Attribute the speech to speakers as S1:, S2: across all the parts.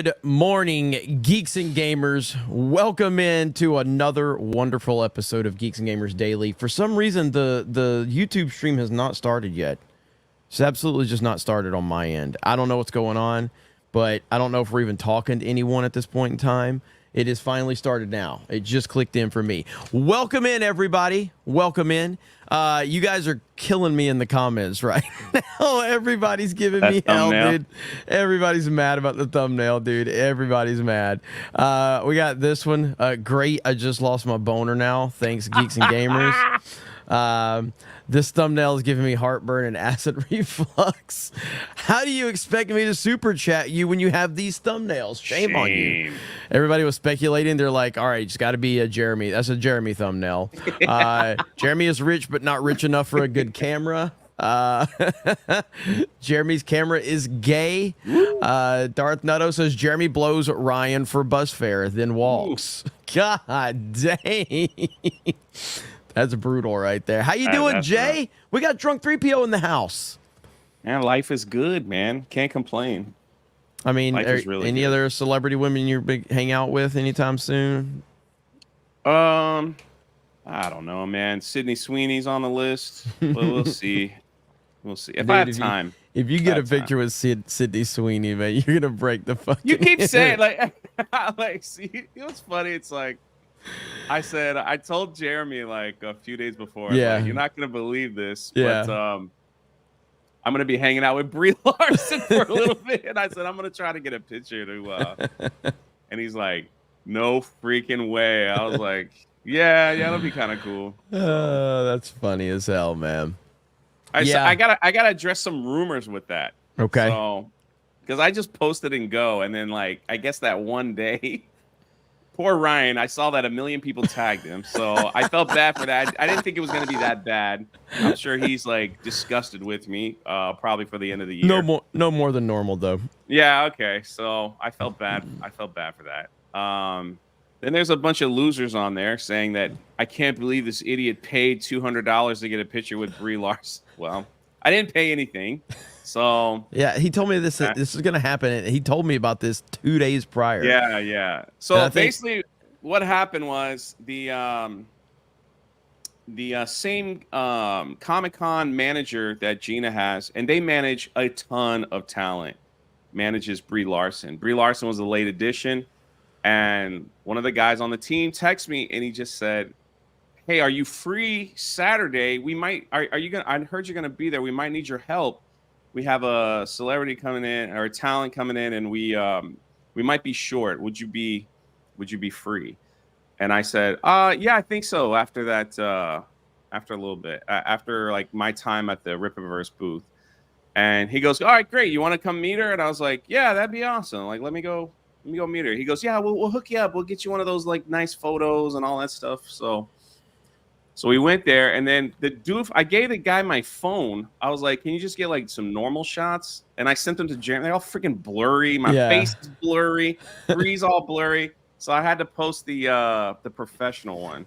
S1: Good morning, Geeks and Gamers. Welcome in to another wonderful episode of Geeks and Gamers Daily. For some reason, the YouTube stream has not started yet. It's absolutely just not started on my end. I don't know what's going on, but I don't know if we're even talking to anyone at this point in time. It has finally started now. It just clicked in for me. Welcome in, everybody. Welcome in. You guys are killing me in the comments right now. Everybody's giving me hell, dude. Everybody's mad about the thumbnail, dude. Everybody's mad. We got this one. Great. I just lost my boner now. Thanks, Geeks and Gamers. This thumbnail is giving me heartburn and acid reflux. How do you expect me to super chat you when you have these thumbnails? Shame on you. Everybody was speculating. They're like, all right, it's got to be a Jeremy. That's a Jeremy thumbnail. Jeremy is rich, but not rich enough for a good camera. Jeremy's camera is gay. Darth Nutto says Jeremy blows Ryan for bus fare, then walks. God dang. That's brutal right there. How you doing, Jay? Right. We got Drunk 3PO in the house.
S2: Man, life is good, man. Can't complain.
S1: I mean, really any other celebrity women you're big hang out with anytime soon?
S2: I don't know, man. Sydney Sweeney's on the list. But we'll see. We'll see. If I have time.
S1: If you get a picture with Sydney Sweeney, man, you're gonna break the fucking.
S2: You keep saying like, see, you know what's funny? It's like. I told Jeremy like a few days before, like, you're not going to believe this, but I'm going to be hanging out with Brie Larson for a little bit. And I said, I'm going to try to get a picture to, and he's like, no freaking way. I was like, yeah, that'll be kind of cool.
S1: That's funny as hell, man.
S2: I gotta address some rumors with that.
S1: Okay.
S2: So, because I just posted and go, and then like, I guess that one day, poor Ryan, I saw that 1 million people tagged him, so I felt bad for that. I didn't think it was going to be that bad. I'm sure he's like disgusted with me, probably for the end of the year.
S1: No more than normal though.
S2: Yeah, okay. So I felt bad. I felt bad for that. Then there's a bunch of losers on there saying that I can't believe this idiot paid $200 to get a picture with Brie Larson. Well, I didn't pay anything. So
S1: yeah, he told me this is gonna happen. He told me about this 2 days prior.
S2: Yeah. So basically, what happened was the same Comic-Con manager that Gina has, and they manage a ton of talent. Manages Brie Larson. Brie Larson was a late addition, and one of the guys on the team texted me, and he just said, "Hey, are you free Saturday? We might. Are you gonna? I heard you're gonna be there. We might need your help. We have a celebrity coming in or a talent coming in, and we might be short. Would you be free?" And I said, yeah, I think so. After that, after a little bit, after like my time at the Rippaverse booth, and he goes, "All right, great. You want to come meet her?" And I was like, "Yeah, that'd be awesome. Like, let me go meet her." He goes, "Yeah, we'll hook you up. We'll get you one of those like nice photos and all that stuff." So we went there, and then I gave the guy my phone. I was like, "Can you just get like some normal shots?" And I sent them to Jeremy. They're all freaking blurry. My face is blurry. Bree's all blurry. So I had to post the professional one.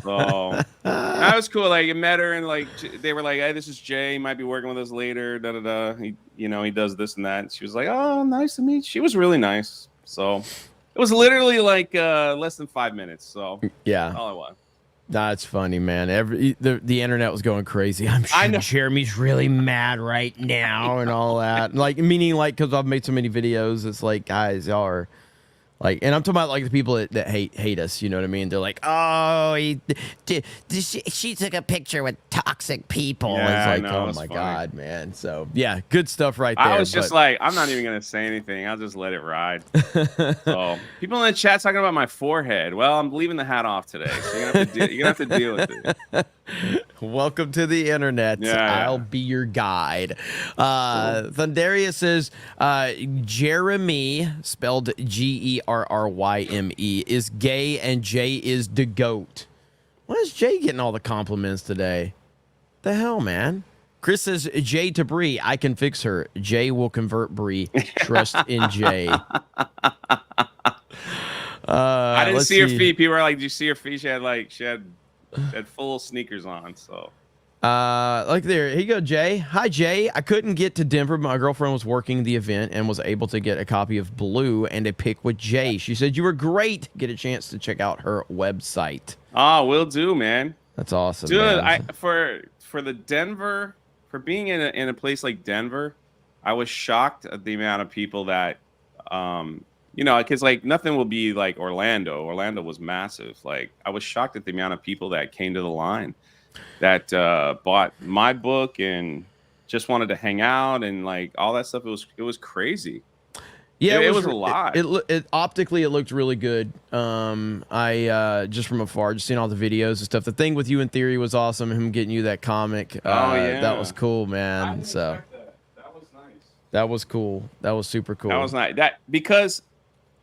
S2: So that was cool. Like, I met her, and like they were like, "Hey, this is Jay. He might be working with us later." Da da da. He does this and that. And she was like, "Oh, nice to meet you." She was really nice. So it was literally like less than 5 minutes. So
S1: yeah,
S2: all I want.
S1: That's funny, man. The internet was going crazy. I'm sure Jeremy's really mad right now and all that. Like, meaning like, because I've made so many videos, it's like, guys, y'all are like, and I'm talking about like the people that hate us. You know what I mean? They're like, "Oh, she took a picture with toxic people."
S2: Yeah,
S1: it's like, oh my God, man. So yeah, good stuff right there.
S2: I was just like, I'm not even gonna say anything. I'll just let it ride. So people in the chat talking about my forehead. Well, I'm leaving the hat off today, so you're gonna have to deal with it.
S1: Welcome to the internet.
S2: Yeah.
S1: I'll be your guide. Thundaria says Jeremy, spelled Gerryme, is gay and Jay is the goat. Why is Jay getting all the compliments today? The hell, man? Chris says, Jay to Bree, I can fix her. Jay will convert Bree. Trust in Jay.
S2: I didn't see her feet. People were like, "Did you see her feet?" She had full sneakers on. So
S1: Like there, here you go, Jay. Hi, Jay. I couldn't get to Denver, but my girlfriend was working the event and was able to get a copy of Blue and a pic with Jay. She said you were great. Get a chance to check out her website.
S2: Oh, will do, man.
S1: That's awesome,
S2: dude.
S1: man.
S2: For the Denver, for being in a place like Denver, I was shocked at the amount of people that, you know, because like nothing will be like Orlando. Orlando was massive. Like I was shocked at the amount of people that came to the line, that bought my book and just wanted to hang out and like all that stuff. It was crazy.
S1: Yeah,
S2: it was a lot.
S1: It optically it looked really good. I just from afar, just seeing all the videos and stuff. The thing with you in Theory was awesome. Him getting you that comic.
S2: Oh yeah,
S1: that was cool, man. So
S2: that was nice.
S1: That was cool. That was super cool.
S2: That was nice. That because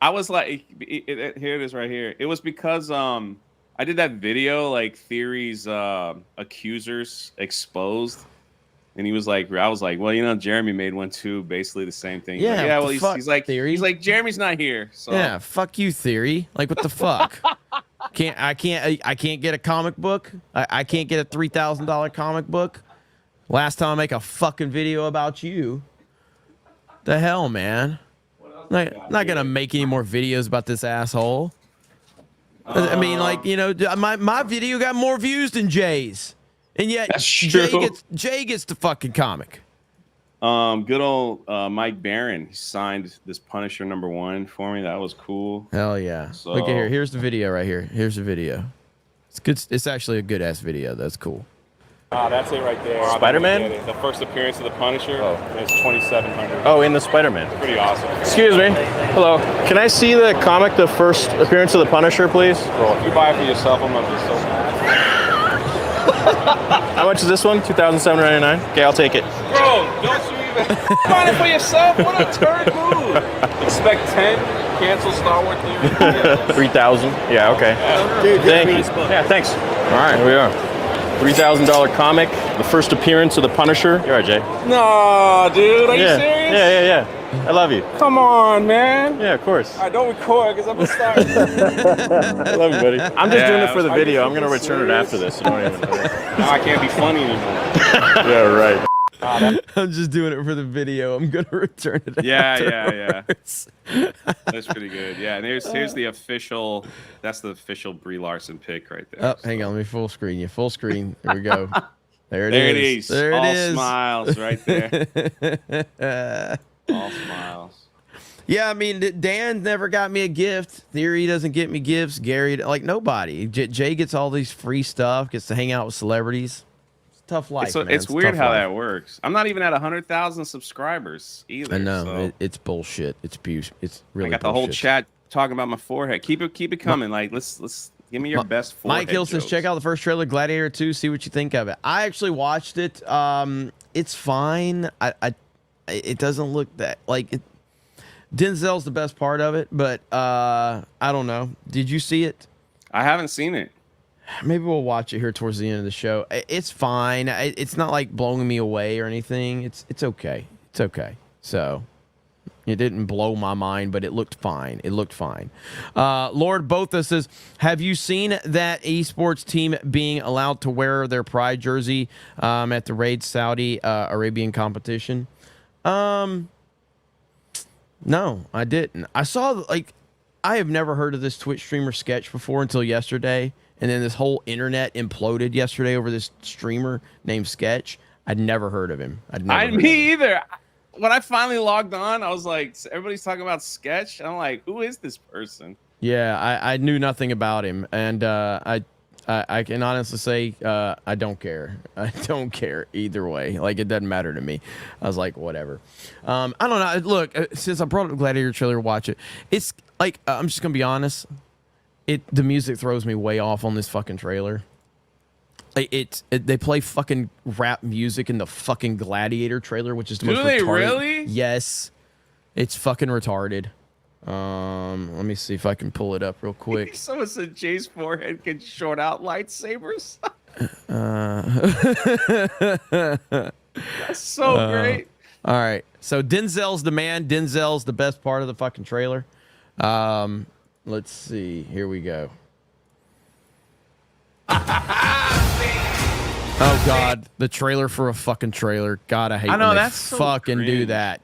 S2: I was like, here it is right here. It was because I did that video like Theory's accusers exposed. And he was like, I was like, well, you know, Jeremy made one too, basically the same thing.
S1: Yeah,
S2: like, yeah. Well,
S1: he's like,
S2: Theory. He's like, Jeremy's not here. So
S1: yeah, fuck you, Theory. Like, what the fuck? I can't get a comic book. I can't get a $3,000 comic book. Last time I make a fucking video about you. The hell, man. Not gonna make any more videos about this asshole. I mean, like, you know, my video got more views than Jay's. And yet, Jay gets the fucking comic.
S2: Good old Mike Barron. He signed this Punisher #1 for me. That was cool.
S1: Hell yeah!
S2: So,
S1: look at here. Here's the video right here. Here's the video. It's good. It's actually a good ass video. That's cool.
S2: That's it right there.
S3: Spider-Man?
S2: The first appearance of the Punisher.
S3: Oh.
S2: It's 2,700.
S3: Oh, in the Spider-Man.
S2: Pretty awesome.
S3: Excuse me. Hello. Can I see the comic, the first appearance of the Punisher, please?
S2: Bro, if you buy it for yourself, I'm gonna be so mad.
S3: How much is this one? $2,799. Okay, I'll take it.
S2: Bro, don't you even buy it for yourself? What a turd move. Expect 10. Cancel Star Wars Theory.
S3: 3,000. Yeah. Okay.
S4: Dude,
S3: Thank you. Yeah. Thanks. All right. Here we are. $3,000 comic. The first appearance of the Punisher. You're right, Jay.
S2: No, dude. Are you
S3: Yeah.
S2: serious?
S3: Yeah. I love you.
S2: Come on, man.
S3: Yeah, of course.
S2: I don't record because I'm gonna start.
S3: I love you, buddy. I'm just doing it for the
S2: Are you
S3: video. I'm gonna
S2: fucking
S3: return it
S2: serious?
S3: after this. You don't even know.
S2: Now I can't be funny anymore.
S3: Yeah, right.
S1: I'm just doing it for the video. I'm gonna return it.
S2: Yeah. That's pretty good. Yeah, and here's the official. That's the official Brie Larson pick right there.
S1: Oh, hang on. Let me full screen you. Full screen. There we go. There it
S2: There it
S1: is.
S2: is.
S1: There
S2: All
S1: it is.
S2: smiles right there. All smiles.
S1: Yeah, I mean, Dan never got me a gift. Theory doesn't get me gifts. Gary, like nobody. Jay gets all these free stuff. Gets to hang out with celebrities. It's a tough life. Man.
S2: It's weird
S1: tough
S2: how
S1: life.
S2: that works. I'm not even at 100,000 subscribers either.
S1: I know
S2: so.
S1: it's bullshit. It's It's really.
S2: I got the whole chat talking about my forehead. Keep it coming. Like let's give me your best forehead.
S1: Mike Hill says, check out the first trailer, Gladiator 2. See what you think of it. I actually watched it. It's fine. It doesn't look that like it. Denzel's the best part of it, but I don't know. Did you see it?
S2: I haven't seen it.
S1: Maybe we'll watch it here towards the end of the show. It's fine. It's not like blowing me away or anything. It's okay. It's okay. So it didn't blow my mind, but it looked fine. It looked fine. Lord Botha says, have you seen that esports team being allowed to wear their pride jersey at the Raid Saudi Arabian competition? No, I didn't. I saw, like, I have never heard of this Twitch streamer Sketch before until yesterday. And then this whole internet imploded yesterday over this streamer named Sketch. I'd never heard of him.
S2: Me either. When I finally logged on, I was like, everybody's talking about Sketch. I'm like, who is this person?
S1: Yeah, I knew nothing about him. And I can honestly say I don't care. I don't care either way. Like, it doesn't matter to me. I was like, whatever. I don't know. Look, since I brought up the Gladiator trailer, watch it. It's like, I'm just going to be honest. The music throws me way off on this fucking trailer. They play fucking rap music in the fucking Gladiator trailer, which is the most retarded.
S2: Do they really?
S1: Yes. It's fucking retarded. Let me see if I can pull it up real quick.
S2: Someone said Jay's forehead can short out lightsabers. That's so great.
S1: All right. So Denzel's the man. Denzel's the best part of the fucking trailer. Let's see. Here we go. Oh God, the trailer for a fucking trailer. God, I hate
S2: I know,
S1: when they
S2: that's so
S1: fucking do
S2: cringe.
S1: that.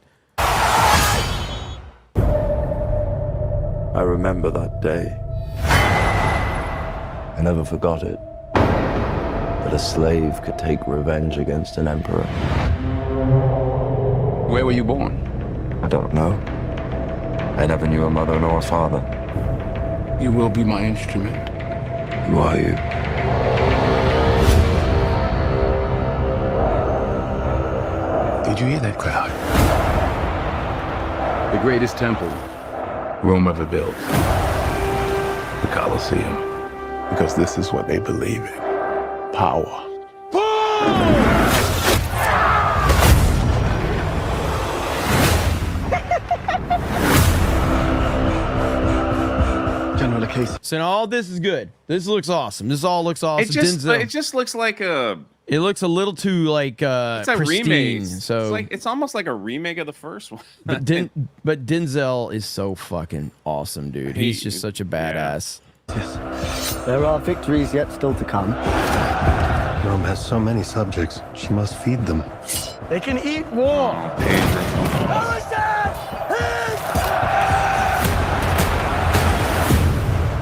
S4: I remember that day. I never forgot it. That a slave could take revenge against an emperor.
S5: Where were you born?
S4: I don't know. I never knew a mother nor a father.
S5: You will be my instrument.
S4: Who are you?
S5: Did you hear that crowd? The greatest temple Rome ever built. The Colosseum. Because this is what they believe in. Power. General Casey.
S1: So now all this is good. This looks awesome. This all looks awesome.
S2: It just looks like a
S1: It looks a little too like
S2: it's a
S1: pristine.
S2: remake.
S1: So
S2: It's almost like a remake of the first one.
S1: but Denzel is so fucking awesome, dude. He's just such a badass.
S6: There are victories yet still to come.
S7: Rome has so many subjects, she must feed them.
S6: They can eat war.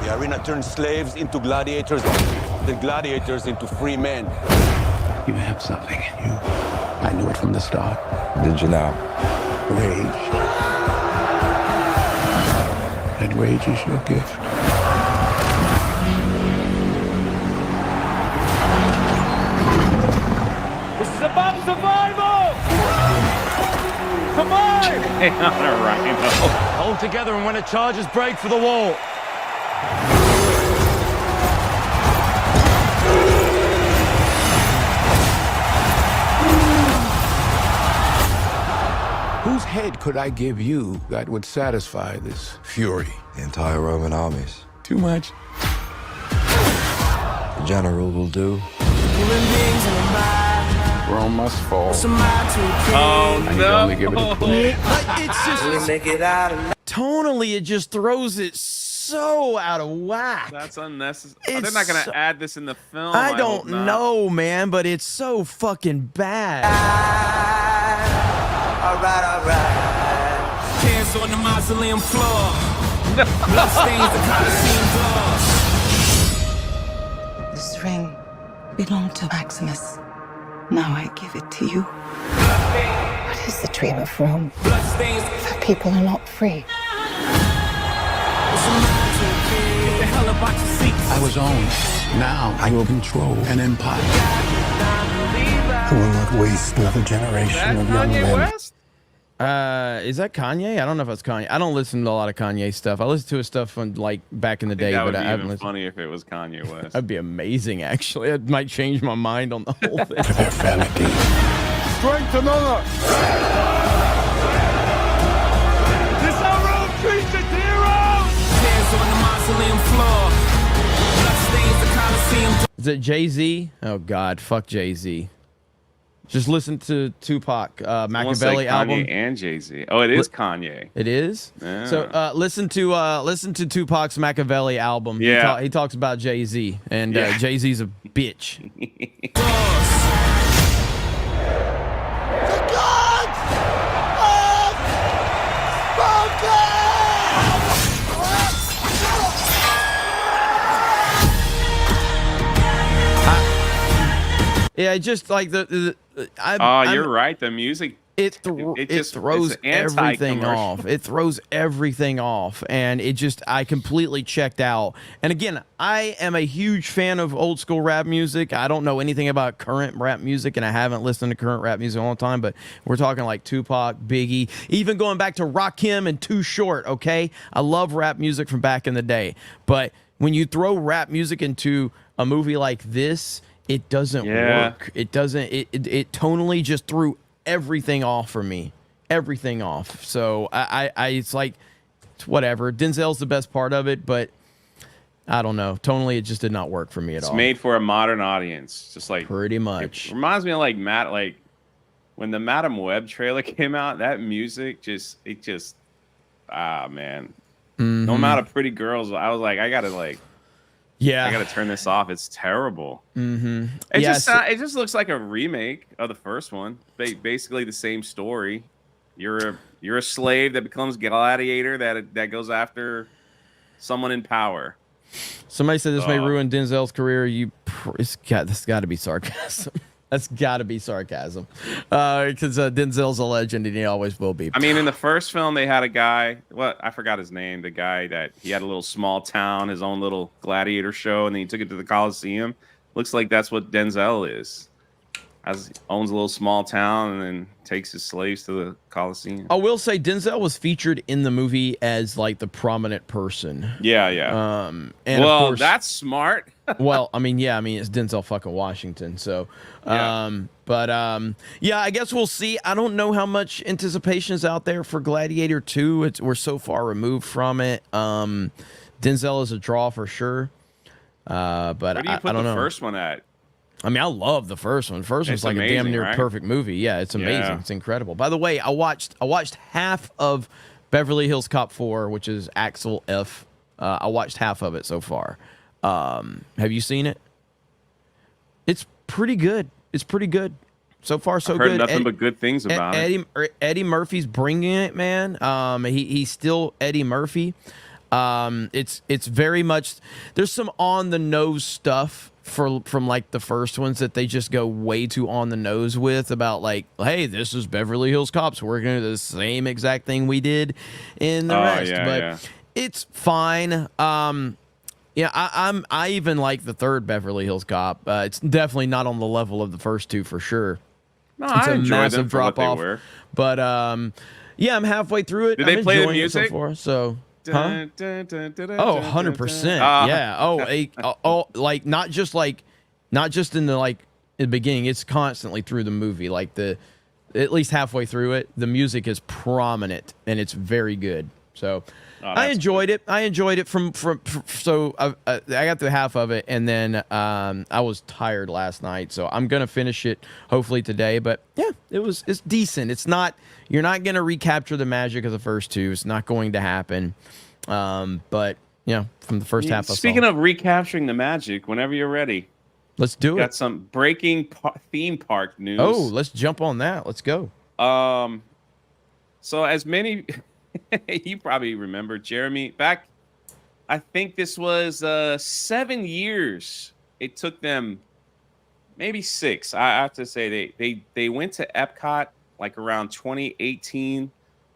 S8: The arena turns slaves into gladiators, the gladiators into free men.
S5: You have something in you. I knew it from the start.
S4: Did you now?
S5: Rage. That rage is your gift.
S8: This is about survival! Survive!
S2: Hang on a rhino.
S8: Hold together and when the charges break for the wall.
S5: Whose head could I give you that would satisfy this fury?
S4: The entire Roman armies.
S5: Too much?
S4: The general will do.
S5: Rome must fall.
S2: Oh
S5: I need
S2: no!
S5: only give it a push.
S1: It's just tonally, it just throws it so out of whack.
S2: That's unnecessary.
S1: It's
S2: They're not gonna
S1: so-
S2: add this in the film.
S1: I
S2: hope
S1: don't
S2: not.
S1: know, man, but it's so fucking bad.
S9: Hands on the mausoleum floor. Blood stains the Colosseum doors.
S10: This ring belonged to Maximus. Now I give it to you. What is the dream of Rome?
S9: Blood stains.
S10: If people are not free.
S9: Get the hell about your seats.
S5: I was owned. Now I will control an empire.
S7: I will not waste another generation of young
S2: Kanye
S7: men.
S2: West?
S1: Is that Kanye? I don't know if it's Kanye. I don't listen to a lot of Kanye stuff. I listen to his stuff from like back in the day,
S2: That would
S1: but
S2: be
S1: I haven't
S2: even
S1: listened.
S2: funny if it was Kanye West.
S1: That'd be amazing, actually. It might change my mind on the whole thing.
S5: Their vanity.
S8: Strength and honor! This how Rome treats its heroes!
S9: Hands on the mausoleum floor. Blood stains the Colosseum doors.
S1: Is it Jay-Z? Oh, God. Fuck Jay-Z. Just listen to Tupac,
S2: Almost
S1: Machiavelli
S2: like
S1: album.
S2: Kanye and Jay-Z. Oh, it is Kanye.
S1: It is.
S2: Yeah.
S1: So listen to Tupac's Machiavelli album.
S2: Yeah.
S1: He talks about Jay-Z, and
S2: Yeah.
S1: Jay-Z's a bitch. Yeah, just like
S2: You're right. The music.
S1: It
S2: just
S1: throws
S2: it's
S1: everything
S2: anti-commercial.
S1: off. It throws everything off, and I completely checked out. And again, I am a huge fan of old school rap music. I don't know anything about current rap music, and I haven't listened to current rap music all the time. But we're talking like Tupac, Biggie, even going back to Rakim and Too Short. Okay, I love rap music from back in the day, but when you throw rap music into a movie like this, it doesn't work. It doesn't. It tonally just threw everything off for me. Everything off. So I it's like it's whatever. Denzel's the best part of it, but I don't know. Tonally, it just did not work for me at all.
S2: It's made for a modern audience. Just like
S1: Pretty much.
S2: It reminds me of like when the Madam Web trailer came out. That music man. No amount of pretty girls. I was like, I gotta like.
S1: Yeah.
S2: I got to turn this off. It's terrible.
S1: Mm-hmm.
S2: It
S1: Yes.
S2: it just looks like a remake of the first one. Basically the same story. You're a slave that becomes gladiator that goes after someone in power.
S1: Somebody said this may ruin Denzel's career. This got to be sarcasm. That's got to be sarcasm, because Denzel's a legend and he always will be.
S2: I mean, in the first film, they had a guy. I forgot his name. The guy that he had a little small town, his own little gladiator show, and then he took it to the Coliseum. Looks like that's what Denzel is. Owns a little small town and then takes his slaves to the Coliseum.
S1: I will say Denzel was featured in the movie as like the prominent person.
S2: Yeah.
S1: And
S2: well,
S1: of course,
S2: that's smart.
S1: well, I mean, it's Denzel fucking Washington. So, yeah, I guess we'll see. I don't know how much anticipation is out there for Gladiator 2. We're so far removed from it. Denzel is a draw for sure. But
S2: Where do you put
S1: I don't know.
S2: The first one at?
S1: I mean, I love the first one. First one's like
S2: amazing,
S1: a damn near
S2: right?
S1: perfect movie. Yeah, it's amazing.
S2: Yeah.
S1: It's incredible. By the way, I watched half of Beverly Hills Cop 4, which is Axel F. I watched half of it so far. Have you seen it? It's pretty good. It's pretty good. So far, so
S2: I've heard
S1: good.
S2: nothing but good things about it.
S1: Eddie Murphy's bringing it, man. He's still Eddie Murphy. It's very much, there's some on the nose stuff from like the first ones that they just go way too on the nose with, about like, hey, this is Beverly Hills Cops, we're gonna do the same exact thing we did in the rest. But it's fine. I even like the third Beverly Hills Cop. It's definitely not on the level of the first two for sure.
S2: No,
S1: it's
S2: I
S1: a
S2: enjoyed
S1: massive
S2: them for what
S1: drop off.
S2: they were.
S1: But I'm halfway through it.
S2: Did they
S1: I'm
S2: play the
S1: enjoying it
S2: music?
S1: so far, so. Huh?
S2: Huh?
S1: Oh, 100%. Yeah. Like not just in the beginning. It's constantly through the movie. Like at least halfway through it, the music is prominent and it's very good. So I enjoyed it. I enjoyed it so I got through half of it, and then I was tired last night, so I'm gonna finish it hopefully today. But yeah, it's decent. It's not, you're not gonna recapture the magic of the first two. It's not going to happen. But from the first half.
S2: Speaking of recapturing the magic, whenever you're ready,
S1: let's do it.
S2: Got some breaking theme park news.
S1: Oh, let's jump on that. Let's go.
S2: So as many. You probably remember, Jeremy, back, I think this was 7 years. It took them maybe 6. I have to say they went to Epcot like around 2018,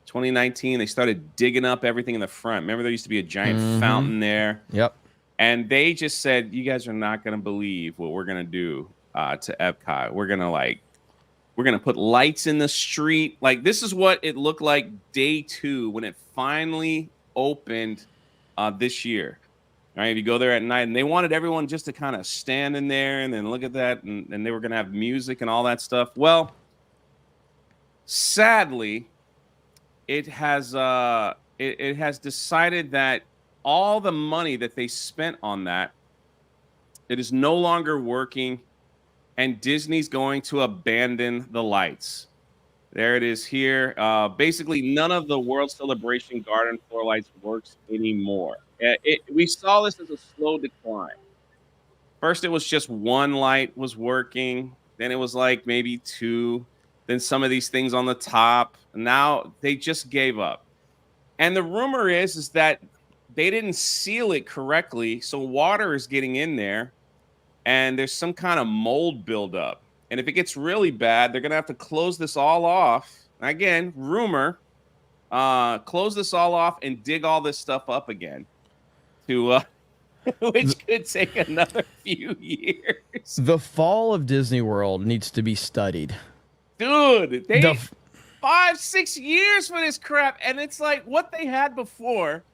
S2: 2019. They started digging up everything in the front. Remember, there used to be a giant fountain there.
S1: Yep.
S2: And they just said, you guys are not going to believe what we're going to do to Epcot. We're going to put lights in the street. Like, this is what it looked like day 2 when it finally opened this year. All right, if you go there at night, and they wanted everyone just to kind of stand in there and then look at that, and they were going to have music and all that stuff. Well, sadly, it has decided that all the money that they spent on that, it is no longer working. And Disney's going to abandon the lights. There it is here. Basically, none of the World Celebration Garden floor lights works anymore. We saw this as a slow decline. First, it was just one light was working. Then it was like maybe 2. Then some of these things on the top. Now they just gave up. And the rumor is that they didn't seal it correctly, so water is getting in there. And there's some kind of mold buildup. And if it gets really bad, they're going to have to close this all off. Again, rumor, close this all off and dig all this stuff up again, which could take another few years.
S1: The fall of Disney World needs to be studied.
S2: Dude, 5-6 years for this crap. And it's like what they had before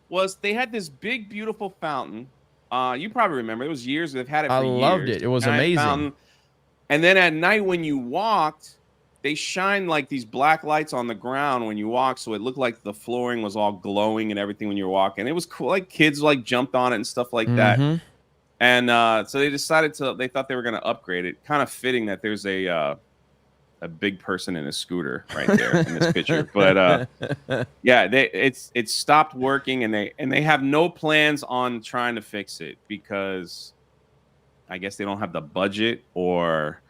S2: was they had this big, beautiful fountain. You probably remember. It was years. They've had it for years.
S1: I loved it. It was amazing.
S2: Fountain. And then at night when you walked, they shined like these black lights on the ground when you walked, so it looked like the flooring was all glowing and everything when you were walking. It was cool. Like kids like jumped on it and stuff like that. And so they decided they thought they were going to upgrade it. Kind of fitting that there's a a big person in a scooter right there in this picture. But yeah, it's stopped working, and they have no plans on trying to fix it because I guess they don't have the budget or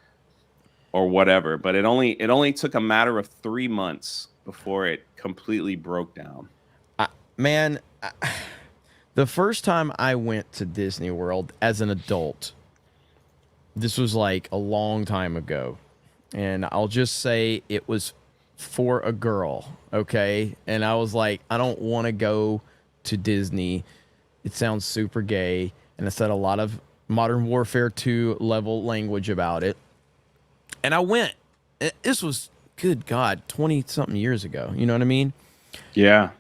S2: whatever. But it only took a matter of 3 months before it completely broke down.
S1: Man, the first time I went to Disney World as an adult, this was like a long time ago, and I'll just say it was for a girl, okay? And I was like, I don't want to go to Disney. It sounds super gay, and I said a lot of Modern Warfare 2 level language about it. And I went. This was, good God, 20-something years ago. You know what I mean?
S2: Yeah.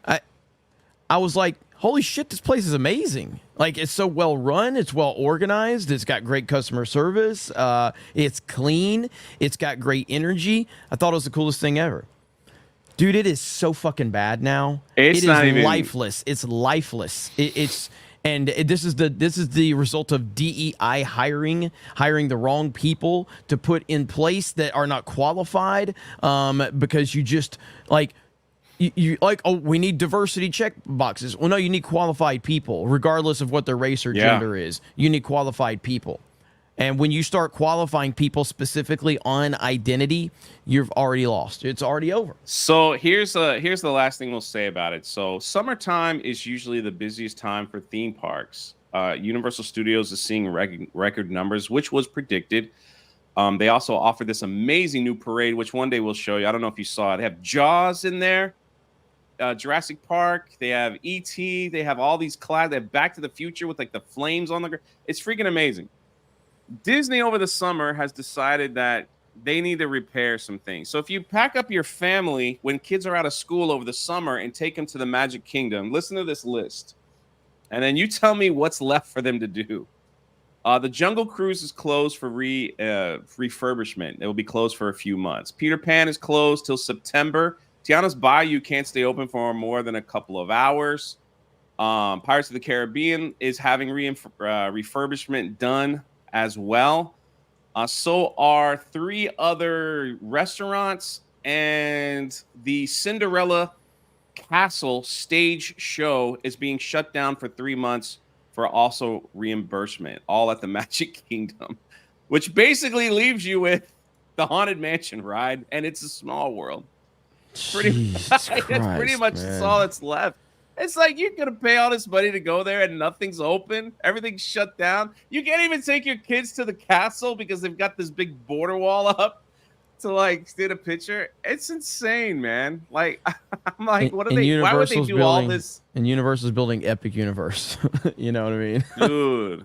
S1: I was like, holy shit, this place is amazing. Like, it's so well run. It's well organized. It's got great customer service. It's clean. It's got great energy. I thought it was the coolest thing ever. Dude, it is so fucking bad now.
S2: It's not even
S1: lifeless. It's lifeless. And this is the result of DEI hiring the wrong people to put in place that are not qualified, because you just like you like, oh, we need diversity check boxes. Well, no, you need qualified people, regardless of what their race or gender is. You need qualified people. And when you start qualifying people specifically on identity, you've already lost. It's already over.
S2: So here's the last thing we'll say about it. So summertime is usually the busiest time for theme parks. Universal Studios is seeing record numbers, which was predicted. They also offer this amazing new parade, which one day we'll show you. I don't know if you saw it. They have Jaws in there, Jurassic Park. They have E.T. They have all these clouds. They have Back to the Future with like the flames on the ground. It's freaking amazing. Disney over the summer has decided that they need to repair some things. So if you pack up your family when kids are out of school over the summer and take them to the Magic Kingdom, listen to this list. And then you tell me what's left for them to do. The Jungle Cruise is closed for refurbishment. It will be closed for a few months. Peter Pan is closed till September. Tiana's Bayou can't stay open for more than a couple of hours. Pirates of the Caribbean is having refurbishment done as well. So are 3 other restaurants, and the Cinderella Castle stage show is being shut down for 3 months for also reimbursement, all at the Magic Kingdom, which basically leaves you with the Haunted Mansion ride, and It's a Small World. That's pretty much all that's left. It's like you're gonna pay all this money to go there and nothing's open. Everything's shut down. You can't even take your kids to the castle because they've got this big border wall up to like get a picture. It's insane, man. Like I'm like, what are they? Why would they do all this?
S1: And Universal's building Epic Universe. You know what I mean?
S2: Dude,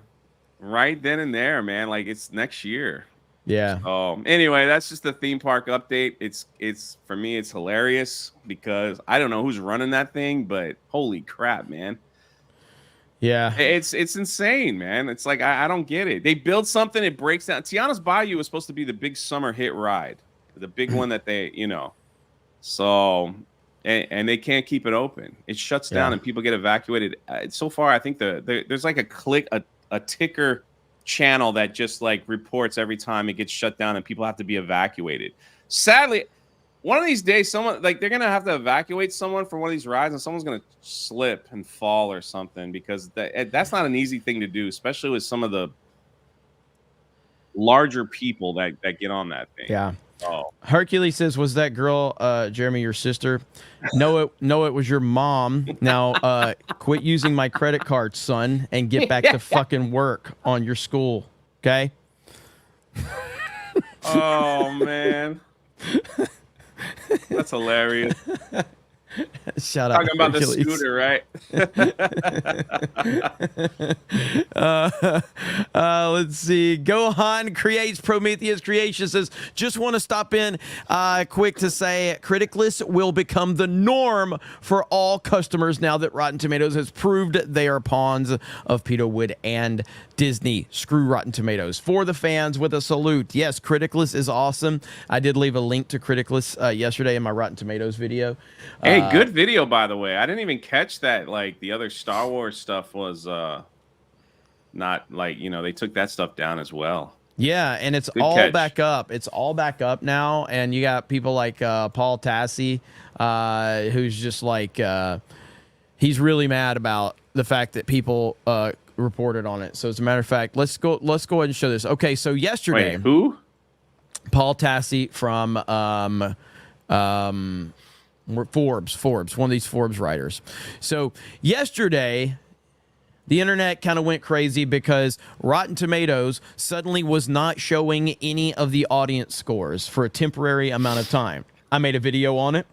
S2: right then and there, man. Like it's next year.
S1: Yeah.
S2: Anyway, that's just the theme park update. It's for me, it's hilarious because I don't know who's running that thing, but holy crap, man.
S1: Yeah.
S2: It's insane, man. It's like I don't get it. They build something, it breaks down. Tiana's Bayou was supposed to be the big summer hit ride, the big one that they, so and they can't keep it open. It shuts down and people get evacuated. So far, I think there's like a ticker channel that just like reports every time it gets shut down and people have to be evacuated. Sadly, one of these days, someone like they're gonna have to evacuate someone for one of these rides, and someone's gonna slip and fall or something because that's not an easy thing to do, especially with some of the larger people that get on that thing.
S1: Yeah. Hercules says, "Was that girl, Jeremy, your sister?" No, it was your mom. Now, quit using my credit card, son, and get back to fucking work on your school. Okay.
S2: Oh man, that's hilarious.
S1: Shout out
S2: talking about
S1: Hercules.
S2: The scooter,
S1: right? Let's see. Gohan creates Prometheus Creation says, just want to stop in quick to say criticless will become the norm for all customers now that Rotten Tomatoes has proved they are pawns of Peter Wood and Disney. Screw Rotten Tomatoes. For the fans, with a salute. Yes, criticless is awesome. I did leave a link to criticless yesterday in my Rotten Tomatoes video.
S2: Hey, good video, by the way. I didn't even catch that. Like the other Star Wars stuff was not like, they took that stuff down as well.
S1: Yeah, and it's
S2: Good
S1: all
S2: catch.
S1: back up. It's all back up now, and you got people like Paul Tassi, who's just like he's really mad about the fact that people reported on it. So as a matter of fact, let's go ahead and show this. Okay, so yesterday,
S2: Wait, who?
S1: Paul Tassi from Forbes, one of these Forbes writers. So yesterday, the internet kind of went crazy because Rotten Tomatoes suddenly was not showing any of the audience scores for a temporary amount of time. I made a video on it.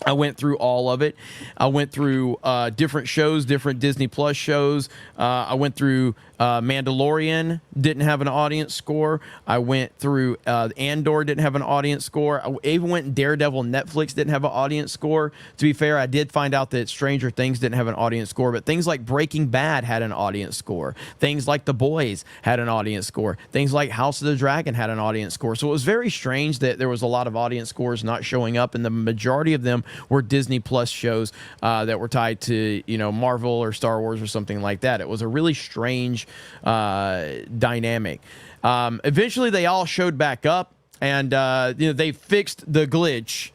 S1: I went through all of it. I went through different shows, different Disney Plus shows. I went through Mandalorian, didn't have an audience score. I went through Andor, didn't have an audience score. I even went Daredevil, Netflix didn't have an audience score. To be fair, I did find out that Stranger Things didn't have an audience score, but things like Breaking Bad had an audience score. Things like The Boys had an audience score. Things like House of the Dragon had an audience score. So it was very strange that there was a lot of audience scores not showing up, and the majority of them were Disney Plus shows that were tied to, Marvel or Star Wars or something like that. It was a really strange dynamic. Eventually, they all showed back up, and they fixed the glitch.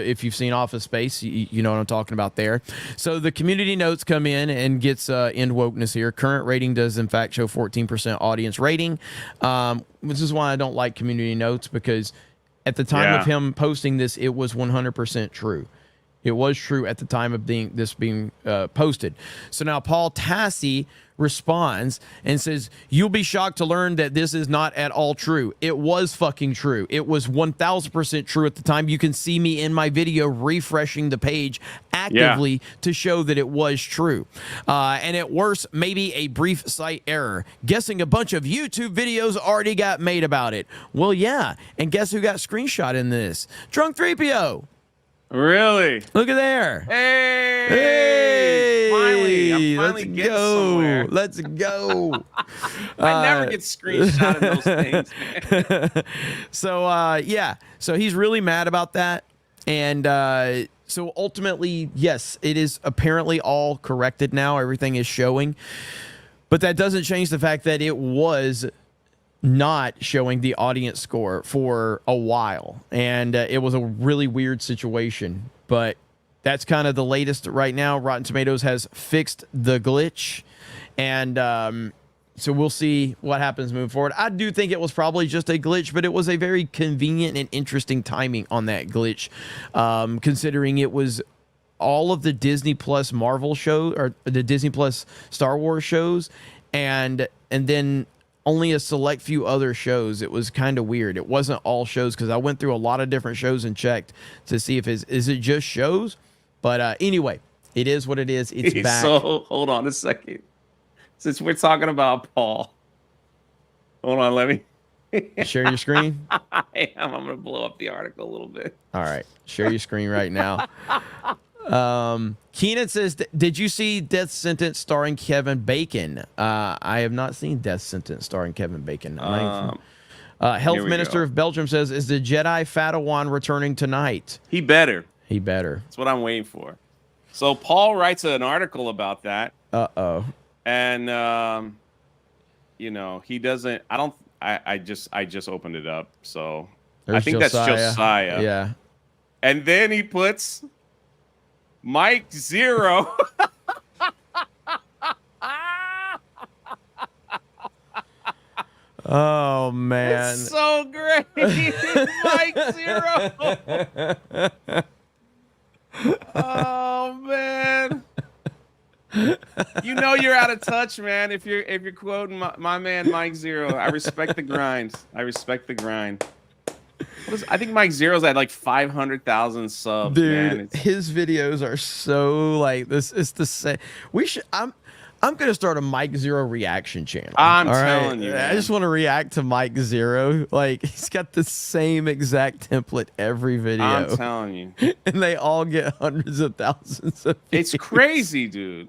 S1: If you've seen Office Space, you know what I'm talking about there. So the community notes come in and gets end wokeness here. Current rating does in fact show 14% audience rating. This is why I don't like community notes, because at the time of him posting this, it was 100% true. It was true at the time of being posted. So now Paul Tassi responds and says, "You'll be shocked to learn that this is not at all true." It was fucking true. It was 1000% true at the time. You can see me in my video refreshing the page actively to show that it was true. And at worst, maybe a brief site error. Guessing a bunch of YouTube videos already got made about it. Well, yeah. And guess who got screenshot in this? Drunk 3PO.
S2: Really?
S1: Look at there.
S2: Hey! Finally, I'm finally getting somewhere.
S1: Let's go.
S2: I never get screenshot in those things.
S1: So he's really mad about that. And so ultimately, yes, it is apparently all corrected now. Everything is showing. But that doesn't change the fact that it was not showing the audience score for a while, and it was a really weird situation, but that's kind of the latest right now. Rotten Tomatoes has fixed the glitch, and so we'll see what happens moving forward. I do think it was probably just a glitch, but it was a very convenient and interesting timing on that glitch, considering it was all of the Disney Plus Marvel show, or the Disney Plus Star Wars shows, and then only a select few other shows. It was kind of weird. It wasn't all shows, because I went through a lot of different shows and checked to see if is it just shows. But anyway, it is what it is. It's back.
S2: So hold on a second. Since we're talking about Paul, hold on, let me
S1: share your screen.
S2: I am. I'm gonna blow up the article a little bit.
S1: All right, share your screen right now. Keenan says, "Did you see Death Sentence starring Kevin Bacon?" I have not seen Death Sentence starring Kevin Bacon. Health Minister of Belgium says, "Is the Jedi Padawan returning tonight?"
S2: He better.
S1: He better.
S2: That's what I'm waiting for. So Paul writes an article about that. And he doesn't. I just opened it up. So I think that's Josiah.
S1: Yeah.
S2: And then he puts Mike Zero.
S1: Oh man.
S2: It's so great. Mike Zero. Oh man. You're out of touch, man. If you're quoting my man Mike Zero. I respect the grind. I think Mike Zero's at like 500,000 subs.
S1: Dude,
S2: man.
S1: his videos are so like this. It's the same. I'm gonna start a Mike Zero reaction channel.
S2: I'm telling you, man.
S1: I just want to react to Mike Zero. Like, he's got the same exact template every video.
S2: I'm telling you,
S1: and they all get hundreds of thousands of views.
S2: It's crazy, dude.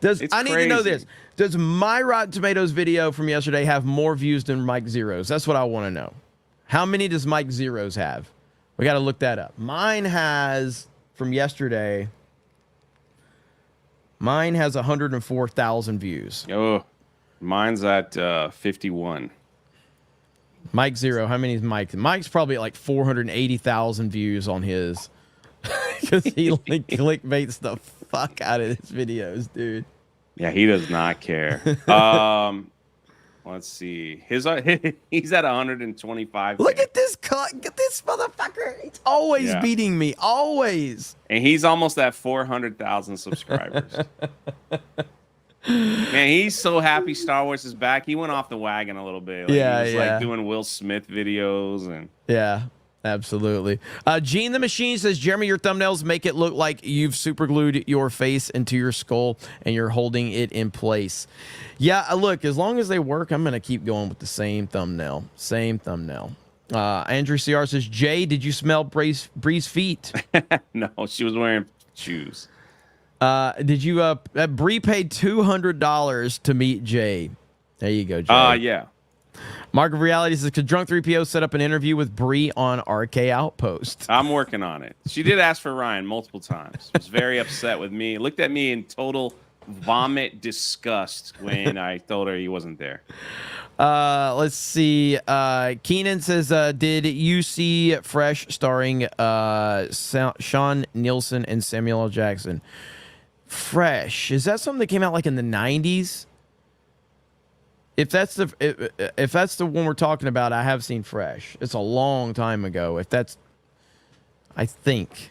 S1: I need to know this. Does my Rotten Tomatoes video from yesterday have more views than Mike Zero's? That's what I want to know. How many does Mike Zero's have? We got to look that up. Mine has, from yesterday, mine has 104,000 views.
S2: Oh, mine's at 51.
S1: Mike Zero. How many is Mike? Mike's probably at like 480,000 views on his because he like clickbaits the fuck out of his videos, dude.
S2: Yeah, he does not care. Let's see. He's at 125.
S1: Look at this motherfucker. He's always beating me. Always.
S2: And he's almost at 400,000 subscribers. Man, he's so happy Star Wars is back. He went off the wagon a little bit. Like, he was like doing Will Smith videos and
S1: absolutely. Gene the Machine says, Jeremy, your thumbnails make it look like you've super glued your face into your skull and you're holding it in place. Yeah, look, as long as they work, I'm going to keep going with the same thumbnail. Andrew CR says, Jay, did you smell Bree's feet?
S2: No, she was wearing shoes.
S1: Did you, Bree paid $200 to meet Jay. There you go, Jay.
S2: Yeah.
S1: Mark of Reality says, could Drunk 3PO set up an interview with Bree on RK Outpost?
S2: I'm working on it. She did ask for Ryan multiple times. Was very upset with me. Looked at me in total vomit disgust when I told her he wasn't there.
S1: Let's see. Keenan says, did you see Fresh starring Sean Nielsen and Samuel L. Jackson? Fresh, is that something that came out like in the 90s? If that's the one we're talking about, I have seen Fresh. It's a long time ago. If that's, I think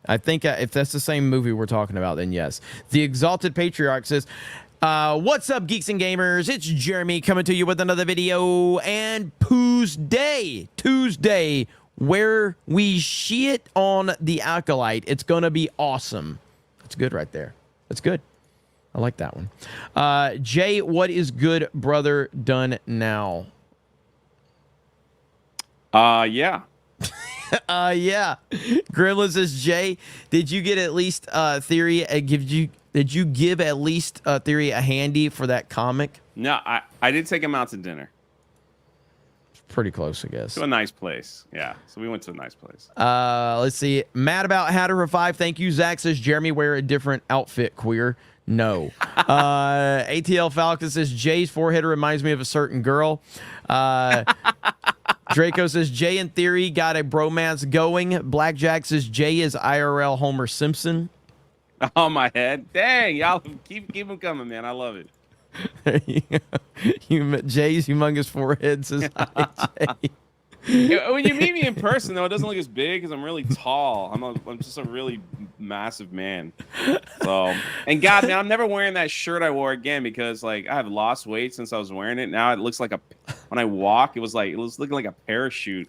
S1: if that's the same movie we're talking about, then yes. The Exalted Patriarch says, what's up, Geeks and Gamers? It's Jeremy coming to you with another video. And Tuesday, where we shit on the Acolyte. It's going to be awesome. That's good right there. That's good. I like that one. Jay, what is good, brother, done now?
S2: Yeah.
S1: Yeah. Gremlin says, Jay, did you get at least Theory? Did you give at least Theory a handy for that comic?
S2: No, I did take him out to dinner.
S1: Pretty close, I guess.
S2: To a nice place. Yeah. So we went to a nice place.
S1: Let's see. Mad About Hatter for 5. Thank you. Zach says, Jeremy, wear a different outfit, queer. No. ATL Falcon says, Jay's forehead reminds me of a certain girl. Draco says, Jay and Theory got a bromance going. Blackjack says, Jay is IRL Homer Simpson.
S2: On my head. Dang, y'all keep them coming, man. I love it.
S1: There you go. Jay's humongous forehead says, hi, Jay.
S2: Yeah, when you meet me in person, though, it doesn't look as big because I'm really tall. I'm just a really massive man. So, and God, man, I'm never wearing that shirt I wore again because, like, I have lost weight since I was wearing it. Now it looks like when I walk, it was looking like a parachute.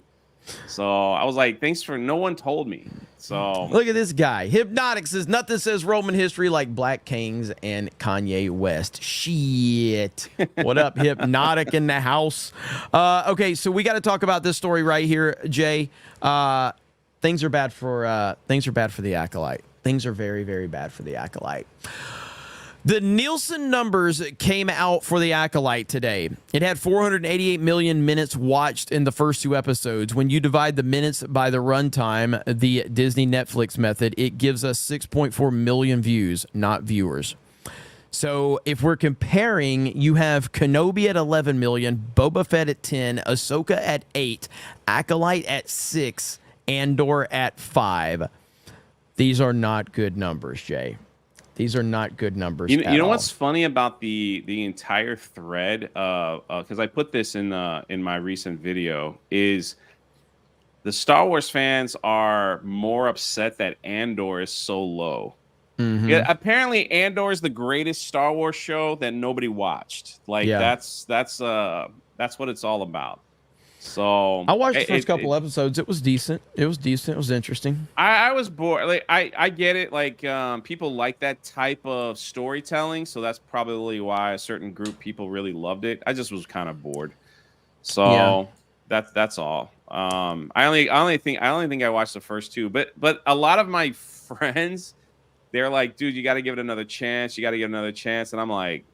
S2: So I was like, thanks for no one told me. So
S1: look at this guy. Hypnotic says, nothing says Roman history like Black Kings and Kanye West. Shit. What up, Hypnotic in the house? Okay, so we got to talk about this story right here, Jay. Things are bad for the Acolyte. Things are very, very bad for the Acolyte. The Nielsen numbers came out for the Acolyte today. It had 488 million minutes watched in the first 2 episodes. When you divide the minutes by the runtime, the Disney Netflix method, it gives us 6.4 million views, not viewers. So if we're comparing, you have Kenobi at 11 million, Boba Fett at 10, Ahsoka at 8, Acolyte at 6, Andor at 5. These are not good numbers, Jay. These are not good numbers.
S2: You know what's funny about the entire thread? Because I put this in my recent video, is the Star Wars fans are more upset that Andor is so low. Mm-hmm. Yeah, apparently Andor is the greatest Star Wars show that nobody watched. Like that's what it's all about. So
S1: I watched the first couple episodes. It was decent. It was interesting.
S2: I was bored. Like I get it. Like people like that type of storytelling, so that's probably why a certain group people really loved it. I just was kind of bored. So that's all. I only think I watched the first 2, but a lot of my friends, they're like, dude, you got to give it another chance. You got to give it another chance. And I'm like,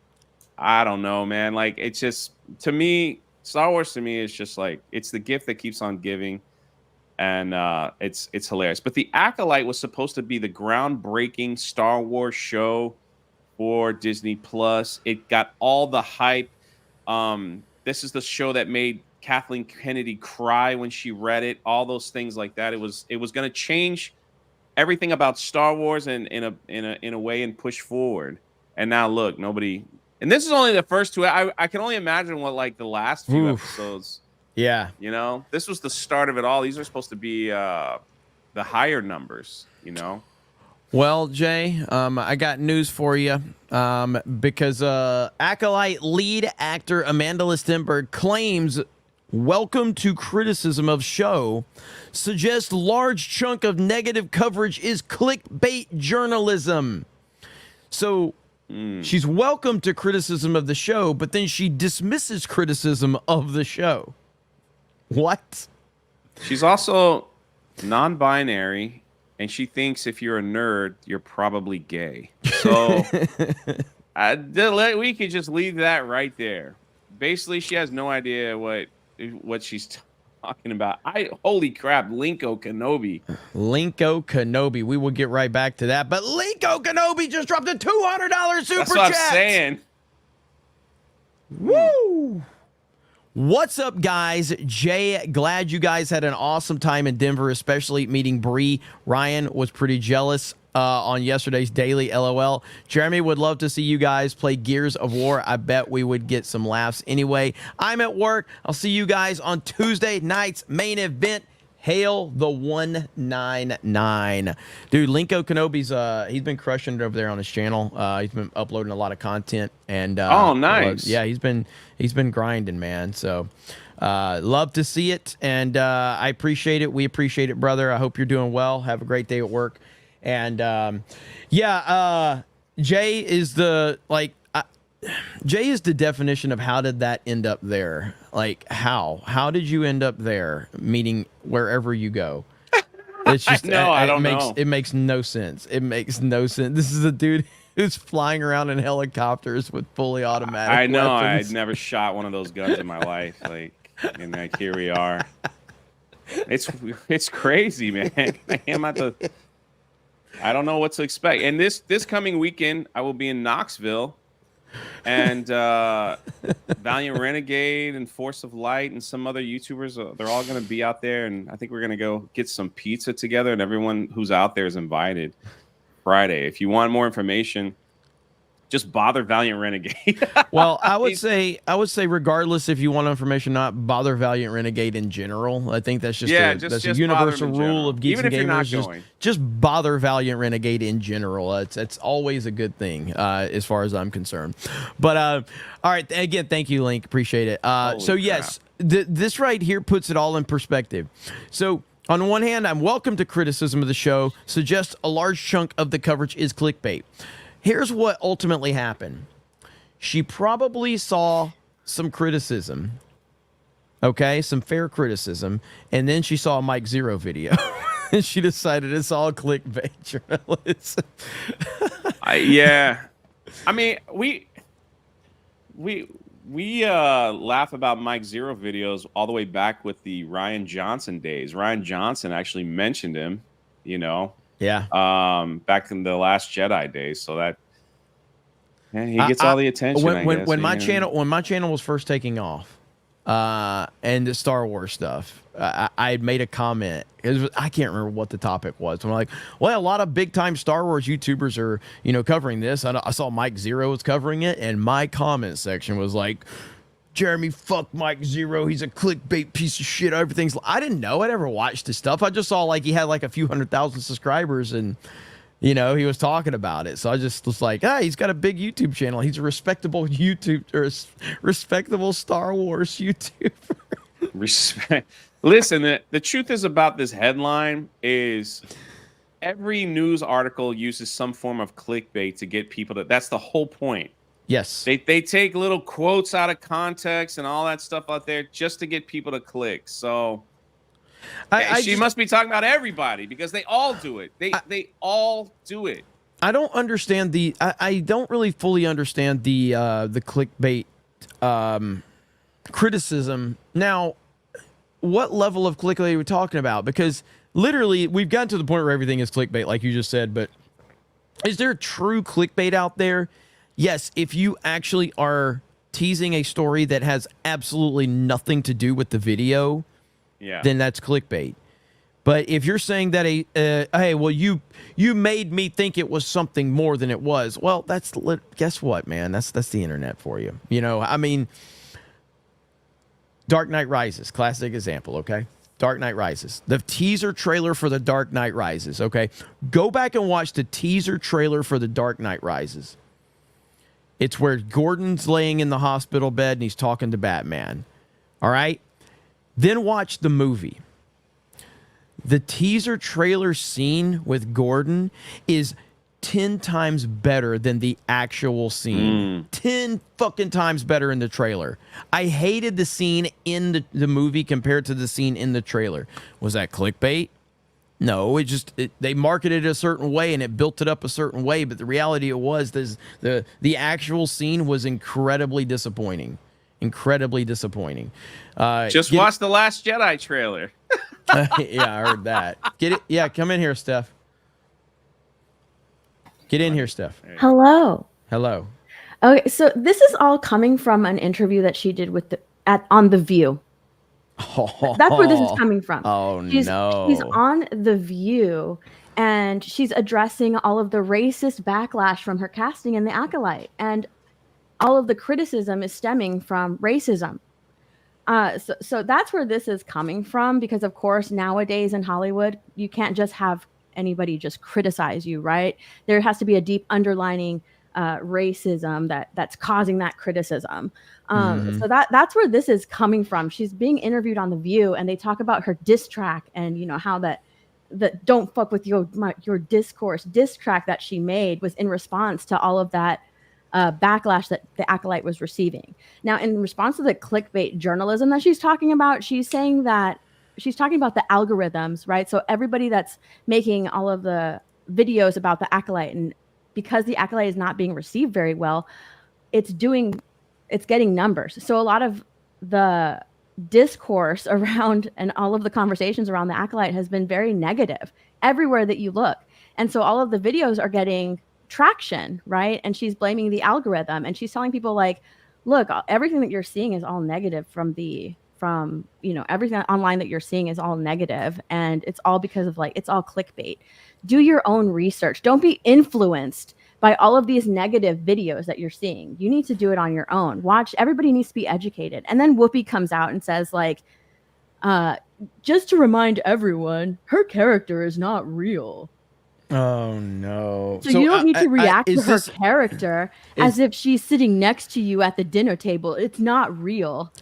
S2: I don't know, man. Like it's just, to me, Star Wars to me is just like, it's the gift that keeps on giving, and it's hilarious. But the Acolyte was supposed to be the groundbreaking Star Wars show for Disney Plus. It got all the hype. This is the show that made Kathleen Kennedy cry when she read it, all those things like that. It was going to change everything about Star Wars and in a way and push forward. And now look, nobody. And this is only the first two. I can only imagine what like the last few episodes.
S1: Yeah.
S2: You know, this was the start of it all. These are supposed to be the higher numbers. You know.
S1: Well, Jay, I got news for you because Acolyte lead actor Amanda Listenberg claims welcome to criticism of show suggests large chunk of negative coverage is clickbait journalism. So she's welcome to criticism of the show, but then she dismisses criticism of the show. What?
S2: She's also non-binary. And she thinks if you're a nerd, you're probably gay. So we could just leave that right there. Basically, she has no idea what she's talking about. Holy crap, Linko Kenobi.
S1: Linko Kenobi. We will get right back to that. But Linko Kenobi just dropped a $200 super
S2: That's what
S1: chat.
S2: I'm saying.
S1: Woo! What's up, guys? Jay, glad you guys had an awesome time in Denver, especially meeting Bree. Ryan was pretty jealous on yesterday's daily, LOL. Jeremy would love to see you guys play Gears of War. I bet we would get some laughs anyway. I'm at work. I'll see you guys on Tuesday night's main event. Hail the 199. Dude, Linko Kenobi's he's been crushing it over there on his channel. He's been uploading a lot of content and
S2: oh, nice.
S1: Yeah, he's been grinding, man. So love to see it, and I appreciate it. We appreciate it, brother. I hope you're doing well. Have a great day at work. And Jay is Jay is the definition of how did that end up there? Like how did you end up there? Meaning wherever you go. It's just
S2: I don't know.
S1: It makes no sense. It makes no sense. This is a dude who's flying around in helicopters with fully automatic
S2: I know.
S1: weapons.
S2: I'd never shot one of those guns in my life. And here we are. It's crazy, man. I don't know what to expect. And this coming weekend, I will be in Knoxville. And Valiant Renegade and Force of Light and some other YouTubers, they're all going to be out there. And I think we're going to go get some pizza together. And everyone who's out there is invited Friday. If you want more information, just bother Valiant Renegade.
S1: Well, I would say regardless if you want information, not bother Valiant Renegade in general. I think that's just a universal rule of Geeks and Gamers. Just bother Valiant Renegade in general. It's always a good thing as far as I'm concerned. But all right, again, thank you, Link. Appreciate it. So yes, this right here puts it all in perspective. So on the one hand, I'm welcome to criticism of the show. Suggests a large chunk of the coverage is clickbait. Here's what ultimately happened. She probably saw some criticism, okay, some fair criticism, and then she saw a Mike Zero video, and she decided it's all clickbait journalism.
S2: Yeah. I mean, we laugh about Mike Zero videos all the way back with the Ryan Johnson days. Ryan Johnson actually mentioned him, you know.
S1: Yeah.
S2: Back in the Last Jedi days, so that he gets all the attention.
S1: When my channel was first taking off, and the Star Wars stuff, I had made a comment. I can't remember what the topic was. I'm like, well, a lot of big time Star Wars YouTubers are covering this. I saw Mike Zero was covering it, and my comment section was like, Jeremy, fuck Mike Zero. He's a clickbait piece of shit. Everything's. I didn't know. I never watched his stuff. I just saw he had a few 100,000 subscribers, and he was talking about it. So I just was like, he's got a big YouTube channel. He's a respectable respectable Star Wars YouTuber.
S2: Respect. Listen, the truth is about this headline is every news article uses some form of clickbait to get people to. That's the whole point.
S1: Yes.
S2: They take little quotes out of context and all that stuff out there just to get people to click. So she must be talking about everybody because they all do it. They all do it.
S1: I don't understand I don't really fully understand the clickbait criticism. Now, what level of clickbait are we talking about? Because literally we've gotten to the point where everything is clickbait, like you just said, but is there true clickbait out there? Yes, if you actually are teasing a story that has absolutely nothing to do with the video, then that's clickbait. But if you're saying that hey, well, you made me think it was something more than it was, well, guess what, man? That's the internet for you. You know, I mean, Dark Knight Rises, classic example, okay? Dark Knight Rises. The teaser trailer for The Dark Knight Rises, okay? Go back and watch the teaser trailer for The Dark Knight Rises. It's where Gordon's laying in the hospital bed and he's talking to Batman. All right? Then watch the movie. The teaser trailer scene with Gordon is 10 times better than the actual scene. 10 fucking times better in the trailer. I hated the scene in the movie compared to the scene in the trailer. Was that clickbait? No, they marketed it a certain way and it built it up a certain way, but the reality was the actual scene was incredibly disappointing. Incredibly disappointing.
S2: Just watch the Last Jedi trailer.
S1: Yeah, I heard that. Get it? Yeah, come in here, Steph. Get in here, Steph.
S11: Hello.
S1: Hello.
S11: Okay, so this is all coming from an interview that she did with on The View. That's where this is coming from.
S1: Oh,
S11: she's
S1: no.
S11: on The View, and she's addressing all of the racist backlash from her casting in The Acolyte, and all of the criticism is stemming from racism. So that's where this is coming from, because of course nowadays in Hollywood you can't just have anybody just criticize you, right? There has to be a deep underlining racism that's causing that criticism. So that's where this is coming from. She's being interviewed on The View, and they talk about her diss track, and you know how that "Don't fuck with your discourse" diss track that she made was in response to all of that backlash that The Acolyte was receiving. Now, in response to the clickbait journalism that she's talking about, she's saying that she's talking about the algorithms, right? So everybody that's making all of the videos about The Acolyte, and because The Acolyte is not being received very well, it's getting numbers. So a lot of the discourse around and all of the conversations around The Acolyte has been very negative everywhere that you look. And so all of the videos are getting traction, right? And she's blaming the algorithm, and she's telling people like, look, everything that you're seeing is all negative from everything online that you're seeing is all negative, and it's all because of it's all clickbait. Do your own research. Don't be influenced by all of these negative videos that you're seeing. You need to do it on your own. Everybody needs to be educated. And then Whoopi comes out and says just to remind everyone, her character is not real.
S1: Oh no!
S11: So you don't need to react to her character as if she's sitting next to you at the dinner table. It's not real.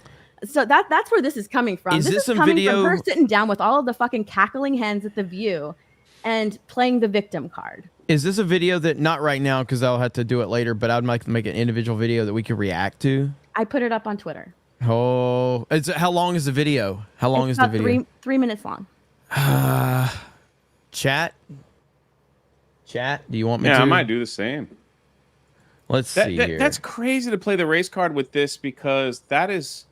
S11: So that's where this is coming from. This is coming from her sitting down with all of the fucking cackling hens at The View and playing the victim card.
S1: Is this a video that, not right now because I'll have to do it later, but I'd like to make an individual video that we could react to?
S11: I put it up on Twitter.
S1: Oh, how long is the video? How long is the video?
S11: 3 minutes long.
S1: Chat, do you want me to?
S2: Yeah, I might do the same.
S1: Let's see here.
S2: That's crazy to play the race card with this, because that is...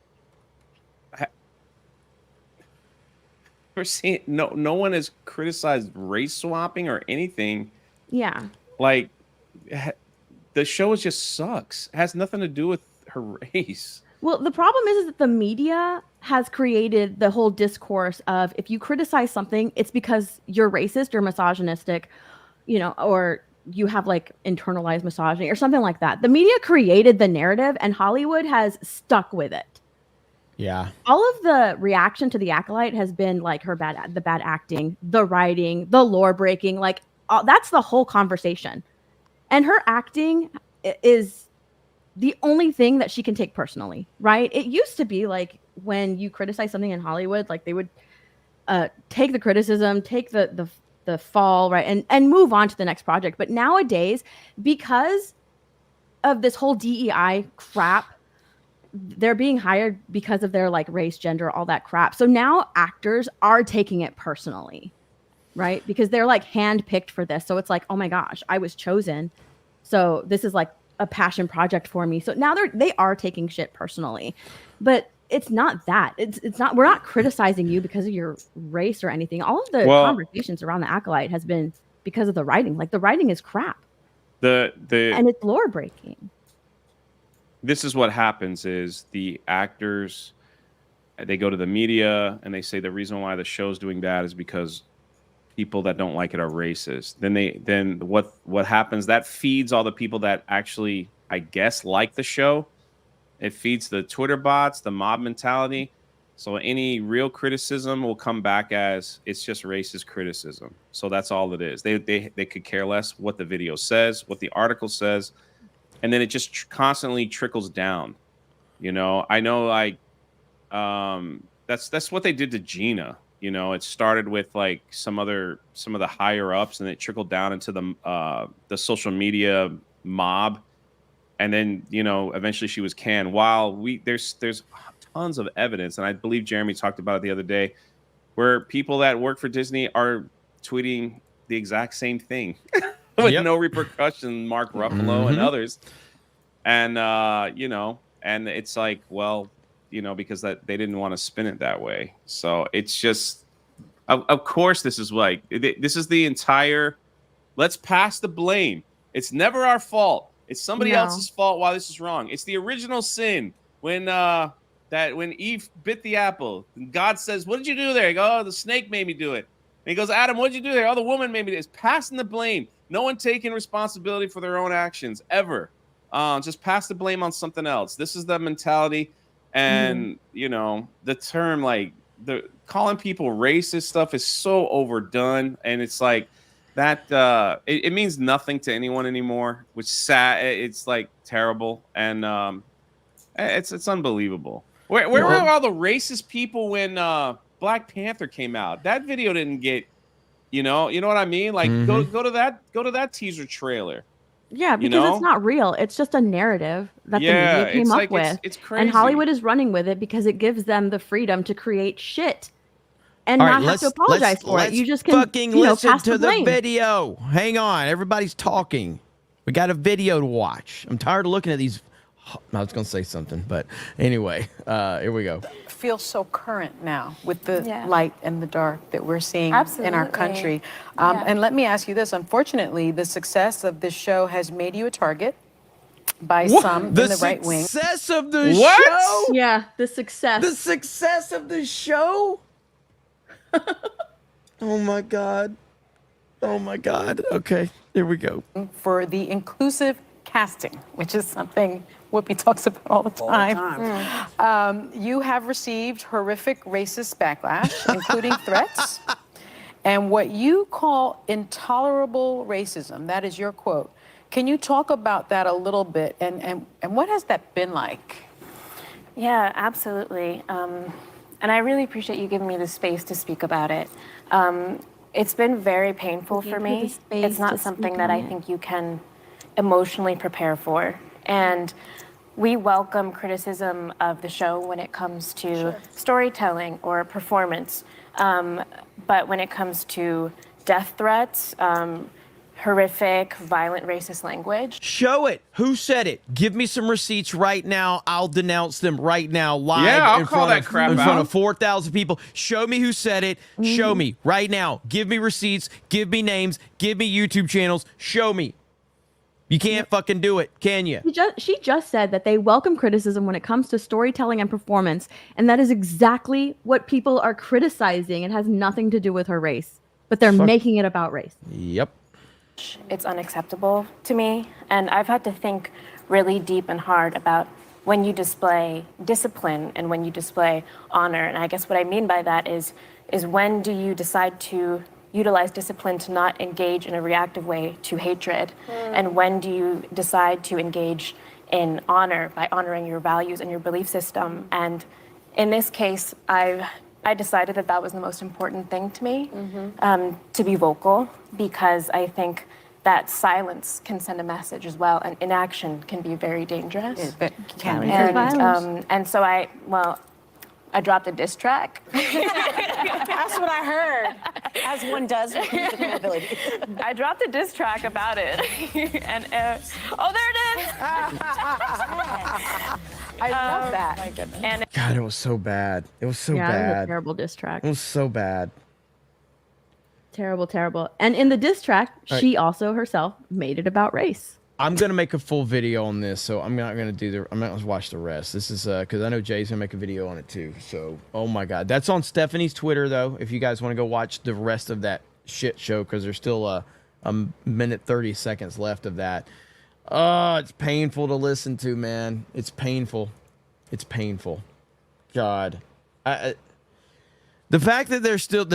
S2: We're seeing no one has criticized race swapping or anything.
S11: Yeah.
S2: Like, the show just sucks. It has nothing to do with her race.
S11: Well, the problem is that the media has created the whole discourse of, if you criticize something, it's because you're racist or misogynistic, or you have internalized misogyny or something like that. The media created the narrative, and Hollywood has stuck with it.
S1: Yeah.
S11: All of the reaction to The Acolyte has been the bad acting, the writing, the lore breaking, that's the whole conversation. And her acting is the only thing that she can take personally, right? It used to be when you criticize something in Hollywood, they would take the criticism, take the fall, right, and move on to the next project. But nowadays, because of this whole DEI crap, they're being hired because of their race, gender, all that crap. So now actors are taking it personally, right? Because they're handpicked for this. So it's oh my gosh, I was chosen. So this is a passion project for me. So now they are taking shit personally. But it's not that. It's not, we're not criticizing you because of your race or anything. All of the conversations around The Acolyte has been because of the writing. The writing is crap.
S2: And
S11: it's lore breaking.
S2: this is what happens: is the actors, they go to the media and they say the reason why the show's doing bad is because people that don't like it are racist. Then what happens? That feeds all the people that actually, I guess, like the show. It feeds the Twitter bots, the mob mentality. So any real criticism will come back as it's just racist criticism. So that's all it is. They could care less what the video says, what the article says, and then it just constantly trickles down. You know, I know, like, that's what they did to Gina. You know, it started with like some of the higher ups, and it trickled down into the social media mob. And then, you know, eventually she was canned. While there's tons of evidence, and I believe Jeremy talked about it the other day, where people that work for Disney are tweeting the exact same thing with no repercussion. Mark Ruffalo and others, and you know, and it's like, well, you know, because that they didn't want to spin it that way. So it's just, of course, this is the entire. Let's pass the blame. It's never our fault. It's somebody else's fault why this is wrong. It's the original sin when when Eve bit the apple. And God says, "What did you do there?" He goes, "Oh, the snake made me do it." And he goes, "Adam, what did you do there?" "Oh, the woman made me do it." It's passing the blame. No one taking responsibility for their own actions ever. Just pass the blame on something else. This is the mentality, and you know, the term like the calling people racist stuff is so overdone, and it's like. That it means nothing to anyone anymore, which sad. It's like terrible, and it's unbelievable. Where were all the racist people when Black Panther came out? That video didn't get, you know what I mean? Like go to that teaser trailer.
S11: Yeah, because it's not real. It's just a narrative that the media came up with.
S2: It's crazy.
S11: And Hollywood is running with it because it gives them the freedom to create shit. And not have to apologize for it. You just can
S1: fucking listen
S11: pass
S1: to
S11: the blame.
S1: video. Hang on, everybody's talking. We got a video to watch. I'm tired of looking at these. I was gonna say something, but anyway, here we go.
S12: Feels so current now with the light and the dark that we're seeing in our country. And let me ask you this: unfortunately, the success of this show has made you a target by some in the right wing.
S1: The success of the show?
S11: Yeah, the success.
S1: The success of the show? Oh my God. Oh my God. Okay, here we go.
S12: For the inclusive casting, which is something Whoopi talks about all the time. You have received horrific racist backlash, including threats, and what you call intolerable racism. That is your quote. Can you talk about that a little bit, and what has that been like?
S13: Yeah, absolutely. And I really appreciate you giving me the space to speak about it. It's been very painful for me. It's not something that I think you can emotionally prepare for. And we welcome criticism of the show when it comes to storytelling or performance. But when it comes to death threats, horrific, violent, racist language.
S1: Show it. Who said it? Give me some receipts right now. I'll denounce them right now live
S2: I'll call that crap
S1: in
S2: out.
S1: front of 4,000 people. Show me who said it. Show me right now. Give me receipts. Give me names. Give me YouTube channels. Show me. You can't fucking do it, can you?
S11: She just said that they welcome criticism when it comes to storytelling and performance, and that is exactly what people are criticizing. It has nothing to do with her race, but they're making it about race.
S1: Yep.
S13: It's unacceptable to me, and I've had to think really deep and hard about when you display discipline and when you display honor. And I guess what I mean by that is when do you decide to utilize discipline to not engage in a reactive way to hatred, and when do you decide to engage in honor by honoring your values and your belief system? And in this case, I decided that was the most important thing to me, to be vocal, because I think that silence can send a message as well, and inaction can be very dangerous. And so I dropped a diss track.
S12: That's what I heard, as one does with musical ability.
S13: I dropped a diss track about it, and there it is.
S12: I love that. My goodness.
S13: And
S1: God, it was so bad. It was so
S11: It was
S1: bad.
S11: a terrible diss track.
S1: It was so bad.
S11: Terrible, terrible. And in the diss track, she also herself made it about race.
S1: I'm gonna make a full video on this, so I'm not gonna I'm not gonna watch the rest. This is because I know Jay's gonna make a video on it too. So, oh my god, that's on Stephanie's Twitter though. If you guys want to go watch the rest of that shit show, because there's still a minute 30 seconds left of that. Oh, it's painful to listen to, man. It's painful. It's painful. God, the fact that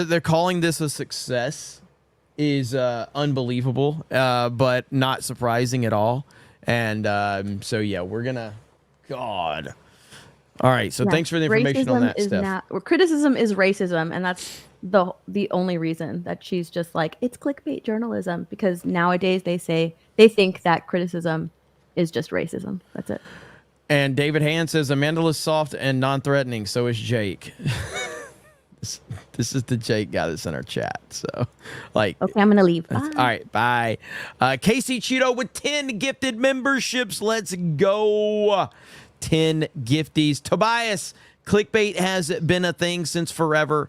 S1: they're calling this a success is unbelievable, but not surprising at all. And so yeah, we're gonna. God. All right. So thanks for the information on that, Steph.
S11: Criticism is racism, and that's the only reason that she's just like, it's clickbait journalism, because nowadays they think that criticism is just racism. That's it.
S1: And David Hand says Amanda is soft and non-threatening. So is Jake. This is the Jake guy that's in our chat. So, like,
S11: okay, I'm gonna leave. Bye.
S1: All right, bye. Casey Cheeto with 10 gifted memberships. Let's go. 10 gifties. Tobias, clickbait has been a thing since forever.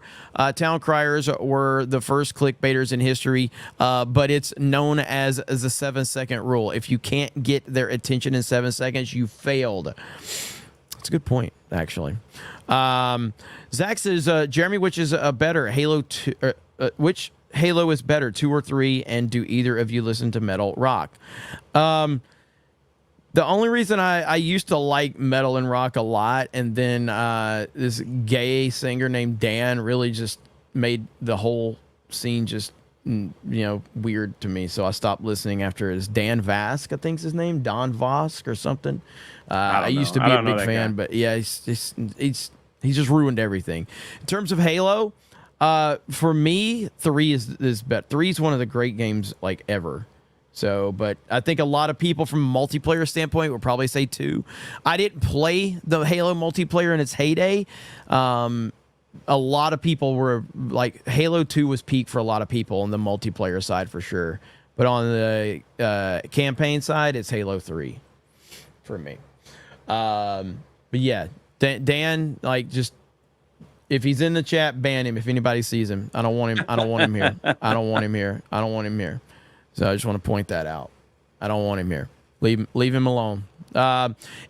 S1: Town criers were the first clickbaiters in history, but it's known as the 7-second rule. If you can't get their attention in 7 seconds, you failed. That's a good point, actually. Zach says, Jeremy, which is better, Halo 2? Which Halo is better, 2 or 3? And do either of you listen to metal rock? The only reason I used to like metal and rock a lot, and then this gay singer named Dan really just made the whole scene just, weird to me. So I stopped listening after his Dan Vask, I think's his name, Don Vosk or something. I used to be a big fan, but yeah, he's just ruined everything. In terms of Halo, for me, 3 is better. 3 is one of the great games like ever. So, but I think a lot of people from a multiplayer standpoint would probably say 2. I didn't play the Halo multiplayer in its heyday. A lot of people were like, Halo 2 was peak for a lot of people on the multiplayer side for sure. But on the campaign side, it's Halo 3 for me. But yeah, Dan, like, just if he's in the chat, ban him if anybody sees him. I don't want him. I don't want him here. I don't want him here. I don't want him here. So I just want to point that out. I don't want him here. Leave him alone.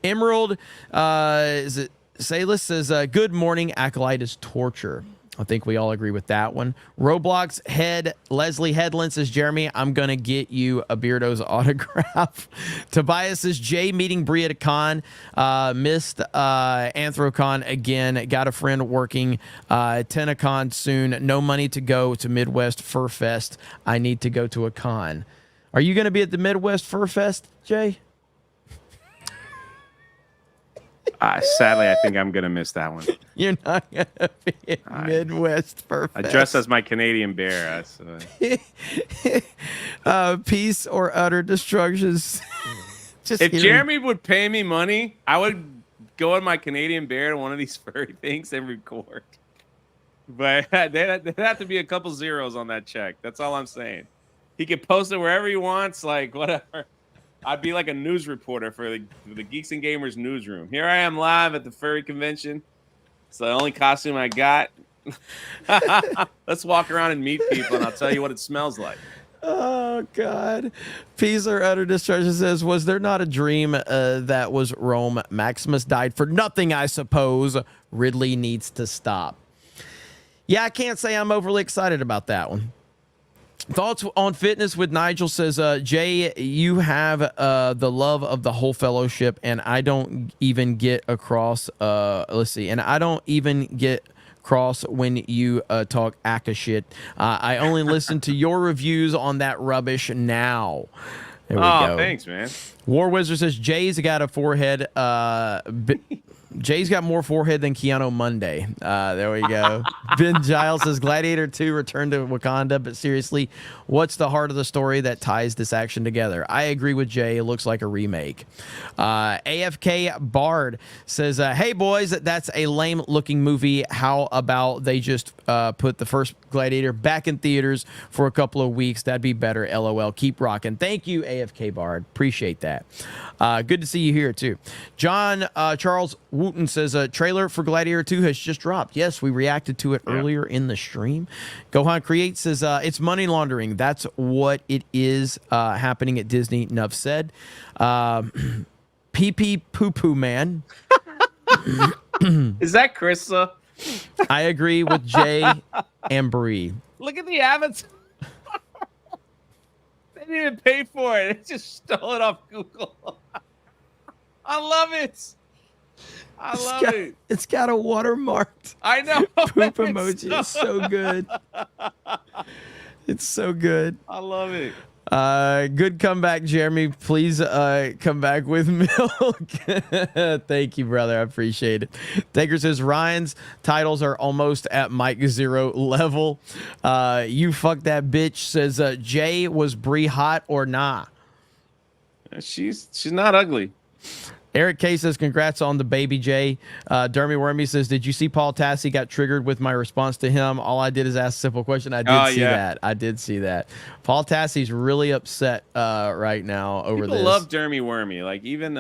S1: Emerald, Salis says, good morning. Acolyte is torture. I think we all agree with that one. Roblox head Leslie Headland says, Jeremy, I'm gonna get you a Beardo's autograph. Tobias says, Jay meeting Brie at a con. Missed Anthrocon again. Got a friend working Tenacon soon. No money to go to Midwest Fur Fest. I need to go to a con. Are you gonna be at the Midwest Fur Fest, Jay?
S2: Sadly, I think I'm going to miss that one.
S1: You're not going to be at Midwest Fur Fest.
S2: I dress as my Canadian bear.
S1: Peace or utter destruction.
S2: If Jeremy would pay me money, I would go in my Canadian bear to one of these furry things and record. But there'd have to be a couple zeros on that check. That's all I'm saying. He can post it wherever he wants, like whatever. I'd be like a news reporter for the Geeks and Gamers newsroom. Here I am live at the furry convention. It's the only costume I got. Let's walk around and meet people, and I'll tell you what it smells like.
S1: Oh, God. Peace or utter destruction says, was there not a dream that was Rome? Maximus died for nothing, I suppose. Ridley needs to stop. Yeah, I can't say I'm overly excited about that one. Thoughts on fitness with Nigel says, Jay, you have the love of the whole fellowship, and I don't even get across. And I don't even get cross when you talk Aka shit. I only listen to your reviews on that rubbish now. There we go.
S2: Thanks, man.
S1: War Wizard says, Jay's got a forehead. Jay's got more forehead than Keanu Monday. There we go. Ben Giles says, Gladiator 2 returned to Wakanda, but seriously, what's the heart of the story that ties this action together? I agree with Jay. It looks like a remake. AFK Bard says, hey, boys, that's a lame-looking movie. How about they just put the first Gladiator back in theaters for a couple of weeks? That'd be better. LOL. Keep rocking. Thank you, AFK Bard. Appreciate that. Good to see you here, too. John Charles Wooten says, trailer for Gladiator 2 has just dropped. Yes, we reacted to it earlier in the stream. Gohan Create says, it's money laundering. That's what it is happening at Disney. Nuff said. Pee Poo Poo Man.
S2: Is that Krista?
S1: I agree with Jay and Bree.
S2: Look at the avatar. They didn't even pay for it. They just stole it off Google. I love it. I love it.
S1: It's got a watermark.
S2: I know.
S1: Poop emoji. It's so good. It's so good.
S2: I love it.
S1: Good comeback, Jeremy. Please come back with milk. Thank you, brother. I appreciate it. Taker says Ryan's titles are almost at Mike Zero level. You fuck that bitch says Jay, was Bree hot or nah?
S2: She's not ugly.
S1: Eric K says, congrats on the baby, Jay. Dermy Wormy says, did you see Paul Tassi got triggered with my response to him? All I did is ask a simple question. I did see that. I did see that. Paul Tassi's really upset right now over this.
S2: People love Dermy Wormy. Like, even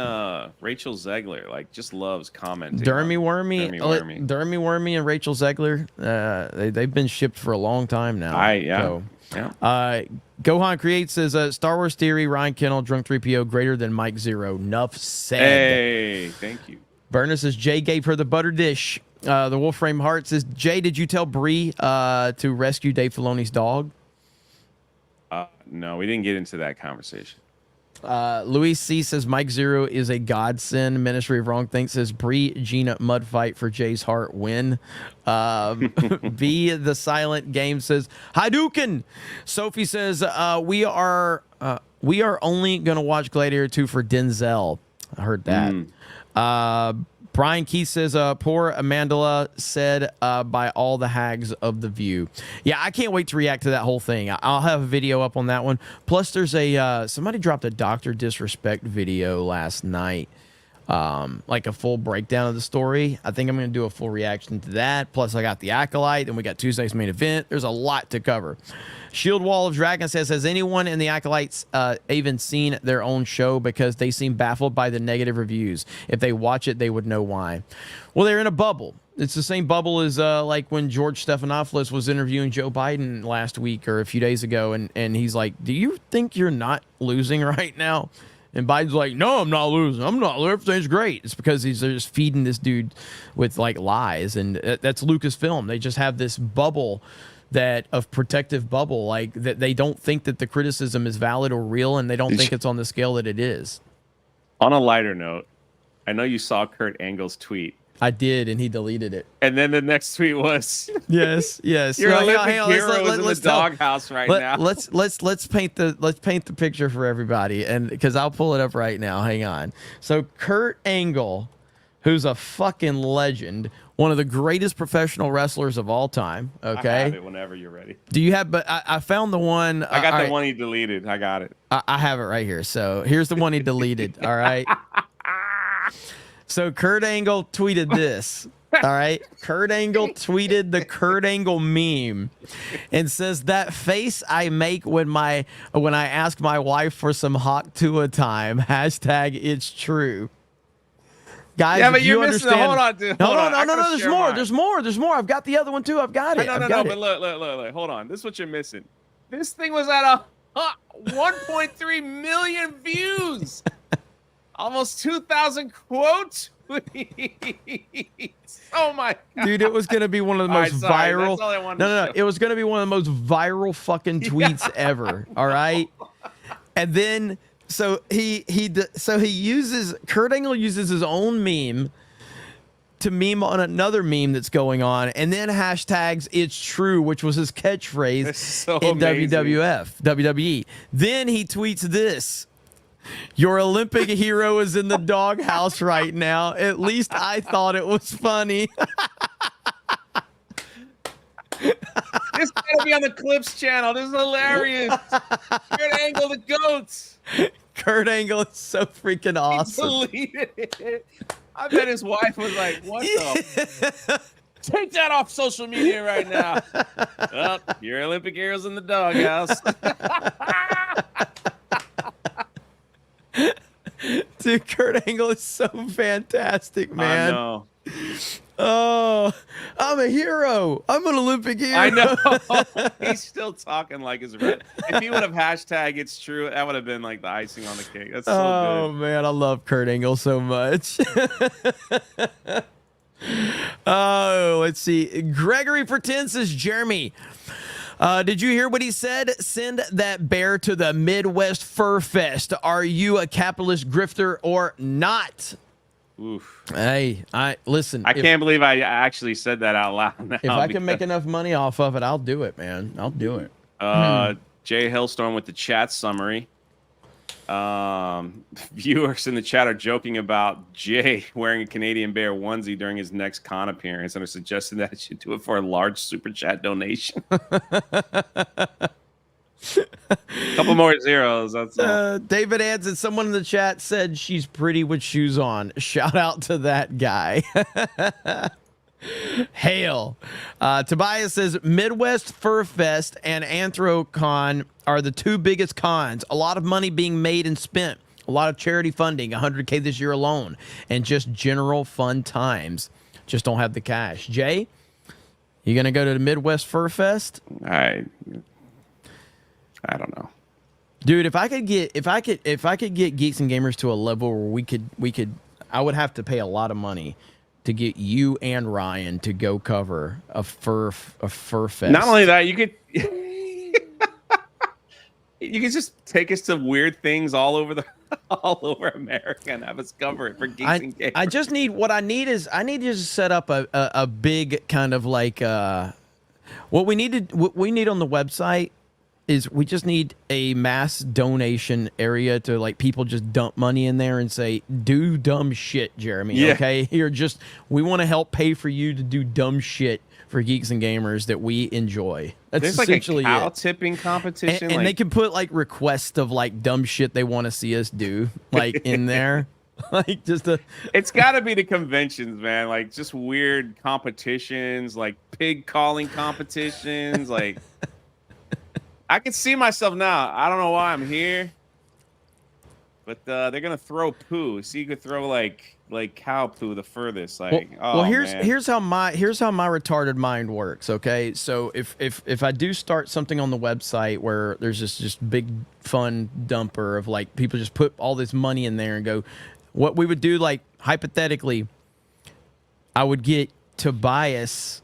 S2: Rachel Zegler, like, just loves commenting.
S1: Dermy Wormy and Rachel Zegler, they've been shipped for a long time now. Gohan Creates says, Star Wars Theory, Ryan Kennel, Drunk 3PO, greater than Mike Zero. Nuff said.
S2: Hey, thank you.
S1: Burner says, Jay gave her the butter dish. The Wolframe Heart says, Jay, did you tell Bree to rescue Dave Filoni's dog?
S2: No, we didn't get into that conversation.
S1: Luis C says, Mike Zero is a godsend. Ministry of Wrong Think says, Bree Gina mud fight for Jay's heart win. B the Silent Game says, Hadouken. Sophie says, we are only gonna watch Gladiator 2 for Denzel. I heard that. Brian Keith says, poor Amandla said by all the hags of the view. Yeah, I can't wait to react to that whole thing. I'll have a video up on that one. Plus, there's a somebody dropped a Dr. Disrespect video last night, like a full breakdown of the story. I think I'm going to do a full reaction to that. Plus, I got the Acolyte, and we got Tuesday's main event. There's a lot to cover. Shield Wall of Dragon says, has anyone in the Acolytes even seen their own show? Because they seem baffled by the negative reviews. If they watch it, they would know why. Well, they're in a bubble. It's the same bubble as like when George Stephanopoulos was interviewing Joe Biden last week or a few days ago. And he's like, do you think you're not losing right now? And Biden's like, no, I'm not losing. I'm not. Everything's great. It's because they're just feeding this dude with like lies. And that's Lucasfilm. They just have this bubble protective bubble, like that they don't think that the criticism is valid or real, and they don't think it's on the scale that it is.
S2: On a lighter note, I know you saw Kurt Angle's tweet.
S1: I did, and he deleted it.
S2: And then the next tweet was,
S1: yes.
S2: Your Olympic hero is in the doghouse right now.
S1: Let's paint the picture for everybody, and because I'll pull it up right now. Hang on. So Kurt Angle, who's a fucking legend, one of the greatest professional wrestlers of all time. Okay.
S2: I have it whenever you're ready.
S1: Do you have? But I found the one.
S2: I got the one he deleted. I got it.
S1: I have it right here. So here's the one he deleted. All right. So Kurt Angle tweeted this. All right. Kurt Angle tweeted the Kurt Angle meme and says, that face I make when I ask my wife for some hot tua time. Hashtag it's true. Guys,
S2: yeah, but you're missing. Hold on, dude.
S1: No. There's more. There's more. I've got the other one too. I've got it.
S2: No. But look. Hold on. This is what you're missing. This thing was at 1.3 million views. Almost 2,000 quotes. Oh my god,
S1: dude! It was gonna be one of the most viral. That's all I wanted to show. It was gonna be one of the most viral fucking tweets ever. All right, and then. So Kurt Angle uses his own meme to meme on another meme that's going on, and then hashtags it's true, which was his catchphrase in WWE. Then he tweets this: your Olympic hero is in the doghouse right now. At least I thought it was funny.
S2: This gotta be on the Clips channel. This is hilarious. Kurt Angle, the goats.
S1: Kurt Angle is so freaking awesome.
S2: He deleted it. I bet his wife was like, what the? Take that off social media right now. Oh, your Olympic heroes in the doghouse.
S1: Dude, Kurt Angle is so fantastic, man.
S2: I know.
S1: Oh, I'm a hero. I'm an Olympic hero.
S2: I know. He's still talking like his red. If he would have hashtag it's true, that would have been like the icing on the cake. That's so
S1: Oh
S2: good.
S1: man, I love Kurt Angle so much. Oh, let's see. Gregory Pretend says, Jeremy, did you hear what he said? Send that bear to the Midwest Fur Fest. Are you a capitalist grifter or not?
S2: Oof.
S1: Hey, listen.
S2: I can't believe I actually said that out loud now.
S1: If I can make enough money off of it, I'll do it, man. I'll do it.
S2: Jay Hailstorm with the chat summary. Viewers in the chat are joking about Jay wearing a Canadian Bear onesie during his next con appearance and are suggesting that I should do it for a large super chat donation. Couple more zeros. That's all.
S1: David adds that someone in the chat said she's pretty with shoes on. Shout out to that guy. Hail. Tobias says Midwest Fur Fest and Anthrocon are the two biggest cons. A lot of money being made and spent. A lot of charity funding, 100K this year alone, and just general fun times. Just don't have the cash. Jay, you gonna go to the Midwest Fur Fest?
S2: I don't know.
S1: Dude, if I could get Geeks and Gamers to a level where we could I would have to pay a lot of money to get you and Ryan to go cover a fur fest.
S2: Not only that, you could just take us to weird things all over America and have us cover it for Geeks and Gamers.
S1: I just need I need to just set up a big kind of like what we need on the website is we just need a mass donation area to like people just dump money in there and say, do dumb shit, Jeremy.
S2: Yeah.
S1: Okay. We want to help pay for you to do dumb shit for Geeks and Gamers that we enjoy. That's
S2: There's like
S1: essentially
S2: a cow
S1: it.
S2: tipping competition.
S1: And they can put like requests of like dumb shit they want to see us do like in there. Like just
S2: it's got to be the conventions, man. Like just weird competitions, like pig calling competitions, like I can see myself now. I don't know why I'm here, but they're gonna throw poo. So you could throw like cow poo the furthest. Like,
S1: here's how my retarded mind works. Okay, so if I do start something on the website where there's just big fun dumper of like people just put all this money in there and go, what we would do like hypothetically, I would get Tobias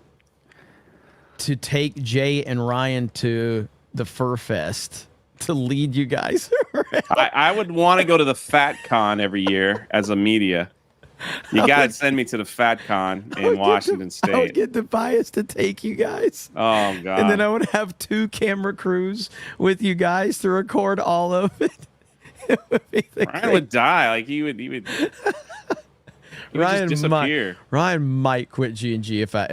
S1: to take Jay and Ryan to the Fur Fest to lead you guys around.
S2: I would want to go to the Fat Con every year as a media. You got to send me to the Fat Con in Washington State.
S1: I would get Tobias to take you guys.
S2: Oh, God.
S1: And then I would have 2 camera crews with you guys to record all of it.
S2: Ryan would die. Like he would
S1: Ryan
S2: just disappear.
S1: Ryan might quit G&G if I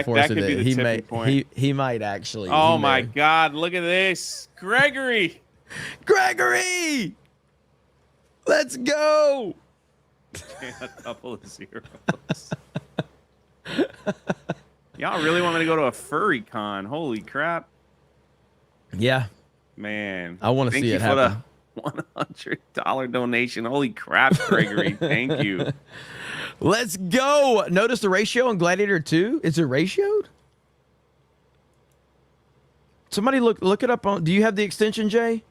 S1: force it. He might actually.
S2: Oh my God! Look at this, Gregory,
S1: let's go.
S2: A couple of zeros. Y'all really want me to go to a furry con? Holy crap!
S1: Yeah,
S2: man,
S1: I want to see it happen.
S2: $100 donation. Holy crap, Gregory! Thank you.
S1: Let's go. Notice the ratio on Gladiator 2. Is it ratioed? Somebody look it up on. Do you have the extension, Jay?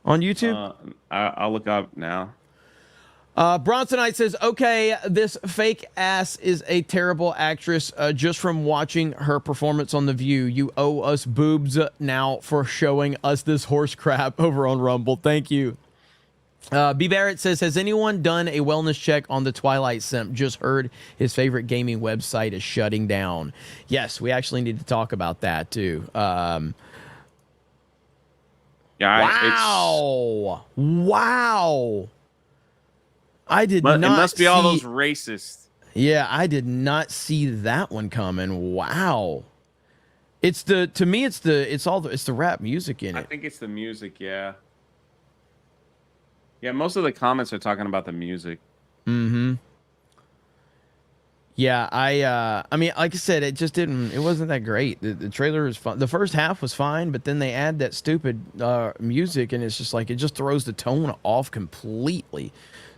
S1: On YouTube?
S2: I'll look up now.
S1: Bronsonite says, okay, this fake ass is a terrible actress. Just from watching her performance on The View, you owe us boobs now for showing us this horse crap over on Rumble. Thank you. B. Barrett says, has anyone done a wellness check on the Twilight Simp? Just heard his favorite gaming website is shutting down. Yes, we actually need to talk about that too. Wow. I did not. It
S2: must be all those racists.
S1: Yeah, I did not see that one coming. Wow. It's the rap music in it.
S2: I think it's the music, yeah. Yeah, most of the comments are talking about the music.
S1: Mm-hmm. Yeah, I mean, like I said, it wasn't that great. The trailer was fun. The first half was fine, but then they add that stupid music, and it's just like, it just throws the tone off completely.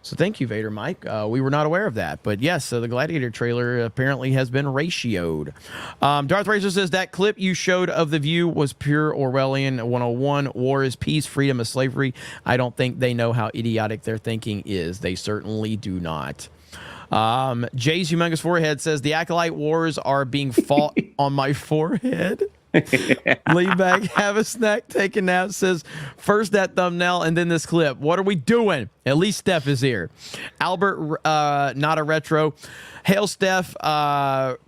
S1: So thank you, Vader Mike. We were not aware of that. But yes, so the Gladiator trailer apparently has been ratioed. Darth Razor says that clip you showed of The View was pure Orwellian 101. War is peace, freedom is slavery. I don't think they know how idiotic their thinking is. They certainly do not. Jay's Humongous Forehead says the Acolyte Wars are being fought on my forehead. Lean back, have a snack, take a nap. Says first that thumbnail and then this clip. What are we doing? At least Steph is here. Albert, not a retro. Hail Steph,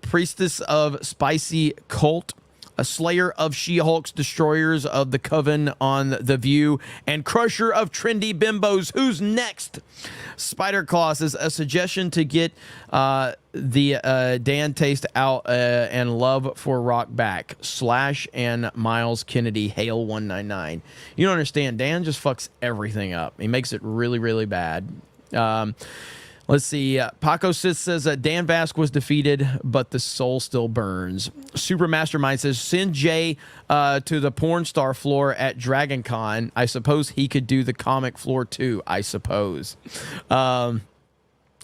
S1: priestess of spicy cult, a slayer of She-Hulk's destroyers of the coven on The View, and crusher of trendy bimbos. Who's next? Spider Claw says a suggestion to get the Dan taste out and love for rock back. Slash and Miles Kennedy, Hail 199. You don't understand. Dan just fucks everything up. He makes it really, really bad. Let's see. Paco Sis says Dan Vask was defeated, but the soul still burns. Super Mastermind says send Jay to the porn star floor at Dragon Con. I suppose he could do the comic floor too. I suppose.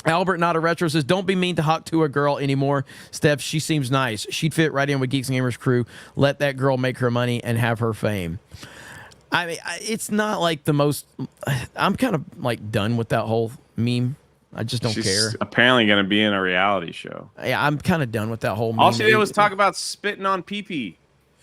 S1: Albert, not a retro, says don't be mean to Hawk to a girl anymore. Steph, she seems nice. She'd fit right in with Geeks and Gamers crew. Let that girl make her money and have her fame. I mean, it's not like the most. I'm kind of like done with that whole meme. I just don't care.
S2: Apparently going to be in a reality show.
S1: Yeah, I'm kind of done with that whole meme.
S2: All she did was talk about spitting on pee-pee.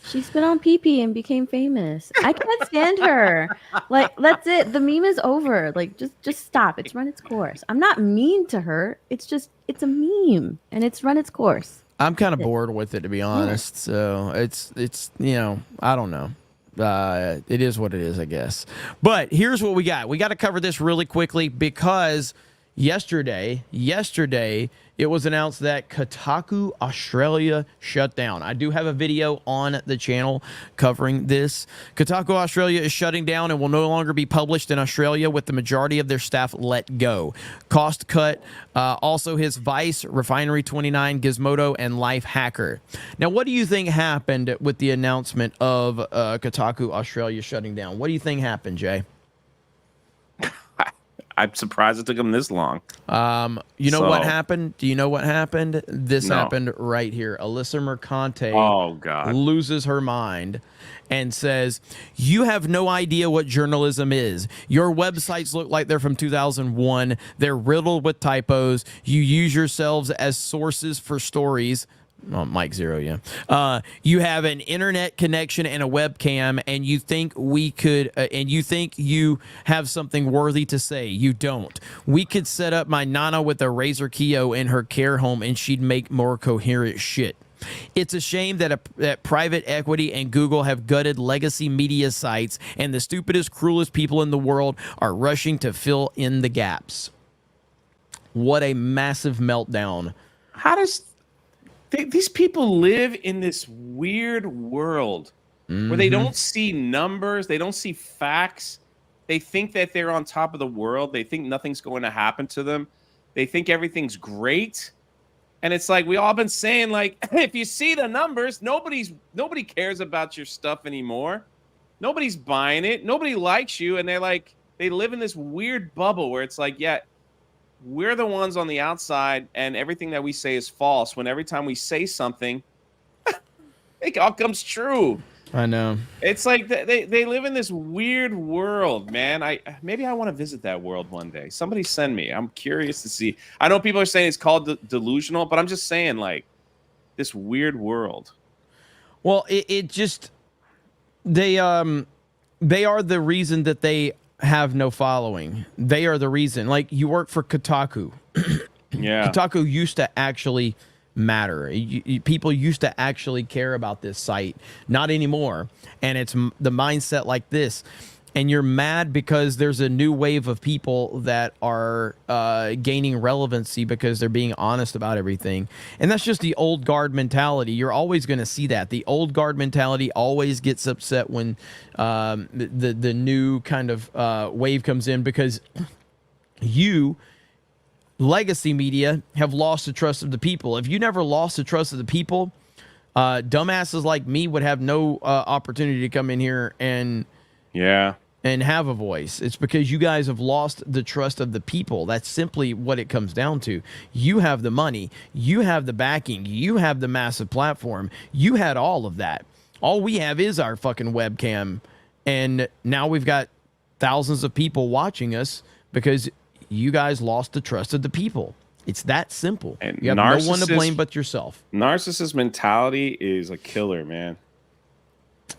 S11: She spit on pee-pee and became famous. I can't stand her. Like, that's it. The meme is over. Like, just stop. It's run its course. I'm not mean to her. It's a meme, and it's run its course.
S1: I'm kind of bored with it, to be honest. So it's I don't know. It is what it is, I guess. But here's what we got. We got to cover this really quickly because yesterday, it was announced that Kotaku Australia shut down. I do have a video on the channel covering this. Kotaku Australia is shutting down and will no longer be published in Australia with the majority of their staff let go. Cost cut also hits Vice, Refinery 29, Gizmodo, and Life Hacker. Now, what do you think happened with the announcement of Kotaku Australia shutting down? What do you think happened, Jay?
S2: I'm surprised it took them this long.
S1: You know what happened? Do you know what happened? This happened right here. Alyssa Mercante loses her mind and says, you have no idea what journalism is. Your websites look like they're from 2001. They're riddled with typos. You use yourselves as sources for stories. Oh, Mike Zero, yeah. You have an internet connection and a webcam, and you think we could, and you think you have something worthy to say. You don't. We could set up my Nana with a Razor Keo in her care home, and she'd make more coherent shit. It's a shame that private equity and Google have gutted legacy media sites, and the stupidest, cruelest people in the world are rushing to fill in the gaps. What a massive meltdown.
S2: How does... These people live in this weird world where they don't see numbers, they don't see facts. They think that they're on top of the world. They think nothing's going to happen to them. They think everything's great. And it's like we all been saying, like, if you see the numbers, nobody cares about your stuff anymore. Nobody's buying it. Nobody likes you. And they live in this weird bubble where it's like, yeah, we're the ones on the outside and everything that we say is false when every time we say something, it all comes true.
S1: I know.
S2: It's like they live in this weird world, man. Maybe I want to visit that world one day. Somebody send me. I'm curious to see. I know people are saying it's called delusional, but I'm just saying, like, this weird world.
S1: Well, it just... They are the reason that they have no following. They are the reason. Like, you work for Kotaku.
S2: Yeah.
S1: Kotaku used to actually matter. People used to actually care about this site. Not anymore. And it's the mindset like this. And you're mad because there's a new wave of people that are gaining relevancy because they're being honest about everything. And that's just the old guard mentality. You're always going to see that. The old guard mentality always gets upset when the new kind of wave comes in because legacy media, have lost the trust of the people. If you never lost the trust of the people, dumbasses like me would have no opportunity to come in here and and have a voice. It's because you guys have lost the trust of the people. That's simply what it comes down to. You have the money, you have the backing, you have the massive platform, you had all of that. All we have is our fucking webcam, and now we've got thousands of people watching us because you guys lost the trust of the people. It's that simple.
S2: And
S1: you have no one to blame but yourself.
S2: Narcissist mentality is a killer, man.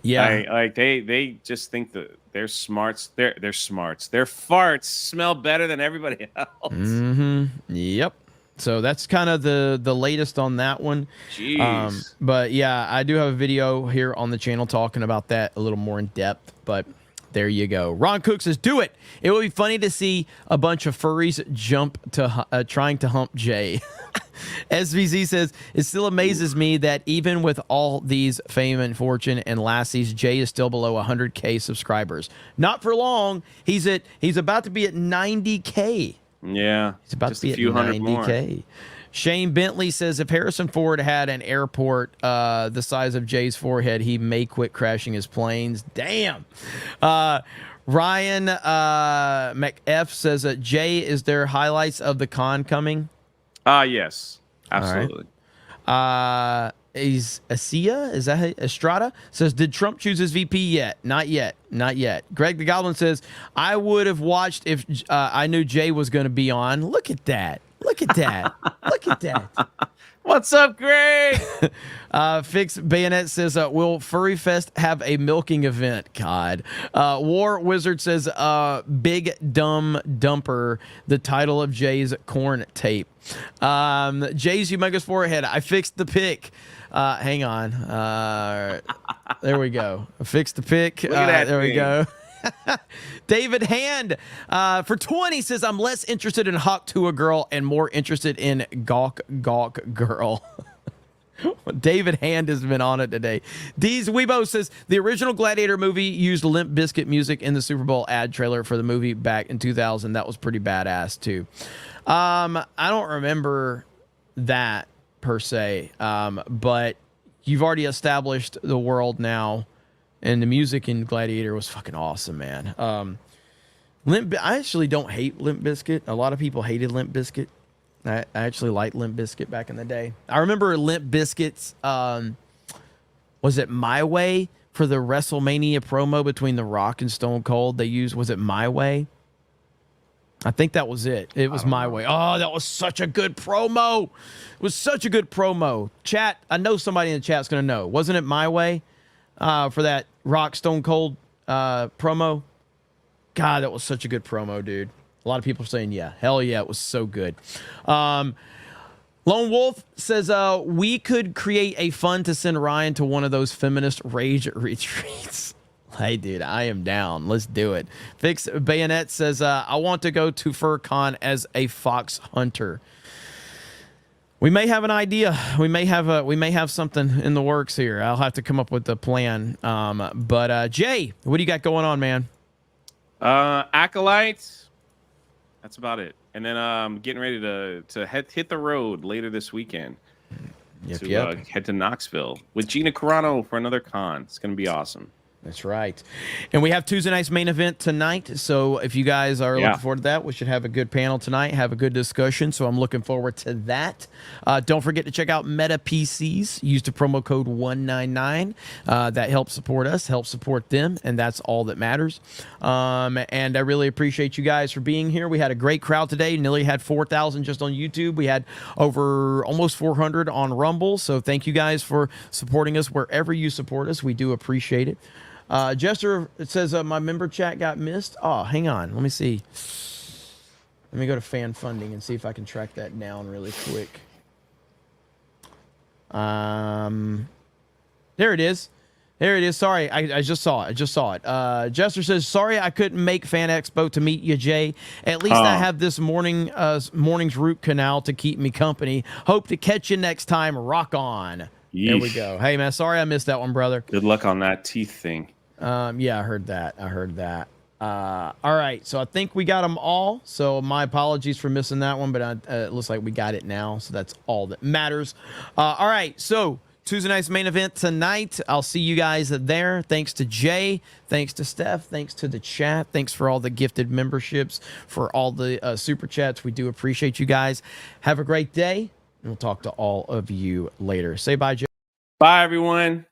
S1: Yeah,
S2: like they just think that their smarts, their smarts, their farts smell better than everybody else.
S1: Yep. So that's kind of the latest on that one.
S2: Jeez.
S1: But yeah, I do have a video here on the channel talking about that a little more in depth. But there you go. Ron Cook says, "Do it. It would be funny to see a bunch of furries jump to trying to hump Jay." SVZ says, "It still amazes me that even with all these fame and fortune and lassies, Jay is still below 100K subscribers. Not for long. He's about to be at 90K.
S2: Yeah,
S1: he's about to be at 90K. Shane Bentley says, "If Harrison Ford had an airport the size of Jay's forehead, he may quit crashing his planes." Damn. Ryan McF says that Jay, is there highlights of the con coming?
S2: Yes, absolutely.
S1: Is Asia? Is that Estrada? Says, "Did Trump choose his VP yet? Not yet. Not yet." Greg the Goblin says, "I would have watched if I knew Jay was going to be on." Look at that. Look at that. Look at that.
S2: What's up, Greg?
S1: Fix Bayonet says, "Will Furry Fest have a milking event?" God. War Wizard says, "Big Dumb Dumper, the title of Jay's corn tape." Jay's humongous forehead. I fixed the pic. Hang on. There we go. I fixed the pic.
S2: Look at that
S1: there
S2: thing.
S1: we go. David Hand for 20 says, "I'm less interested in Hawk to a girl and more interested in Gawk girl." David Hand has been on it today. Deez Weibo says, "The original Gladiator movie used Limp Bizkit music in the Super Bowl ad trailer for the movie back in 2000. That was pretty badass too." I don't remember that per se, but you've already established the world now. And the music in Gladiator was fucking awesome, man. I actually don't hate Limp Bizkit. A lot of people hated Limp Bizkit. I actually liked Limp Bizkit back in the day. I remember Limp Bizkit's, was it My Way for the WrestleMania promo between The Rock and Stone Cold? They used, was it My Way? I think that was it. It was My Way. Oh, that was such a good promo. It was such a good promo. Chat, I know somebody in the chat's going to know. Wasn't it My Way? For that Rock Stone Cold promo. God, that was such a good promo, dude. A lot of people are saying, yeah, hell yeah, it was so good. Lone Wolf says, "We could create a fund to send Ryan to one of those feminist rage retreats." Hey, dude, I am down. Let's do it. Fix Bayonet says, "I want to go to FurCon as a fox hunter." We may have an idea. We may have something in the works here. I'll have to come up with a plan. But Jay, what do you got going on, man?
S2: Acolyte. That's about it. And then getting ready to hit the road later this weekend. Head to Knoxville with Gina Carano for another con. It's going to be awesome.
S1: That's right. And we have Tuesday night's main event tonight. So if you guys are looking forward to that, we should have a good panel tonight, have a good discussion. So I'm looking forward to that. Don't forget to check out Meta PCs. Use the promo code 199. That helps support us, helps support them, and that's all that matters. And I really appreciate you guys for being here. We had a great crowd today. Nearly had 4,000 just on YouTube. We had over almost 400 on Rumble. So thank you guys for supporting us wherever you support us. We do appreciate it. Jester, it says my member chat got missed. Oh, hang on. Let me see. Let me go to fan funding and see if I can track that down really quick. There it is. There it is. Sorry, I just saw it. Jester says, "Sorry I couldn't make Fan Expo to meet you, Jay. At least I have this morning's root canal to keep me company. Hope to catch you next time. Rock on."
S2: Yeesh.
S1: There we go. Hey, man, sorry I missed that one, brother.
S2: Good luck on that teeth thing.
S1: Yeah, I heard that. All right, so I think we got them all. So my apologies for missing that one, but it looks like we got it now. So that's all that matters. All right, so Tuesday night's main event tonight. I'll see you guys there. Thanks to Jay. Thanks to Steph. Thanks to the chat. Thanks for all the gifted memberships, for all the super chats. We do appreciate you guys. Have a great day, and we'll talk to all of you later. Say bye, Jay.
S2: Bye, everyone.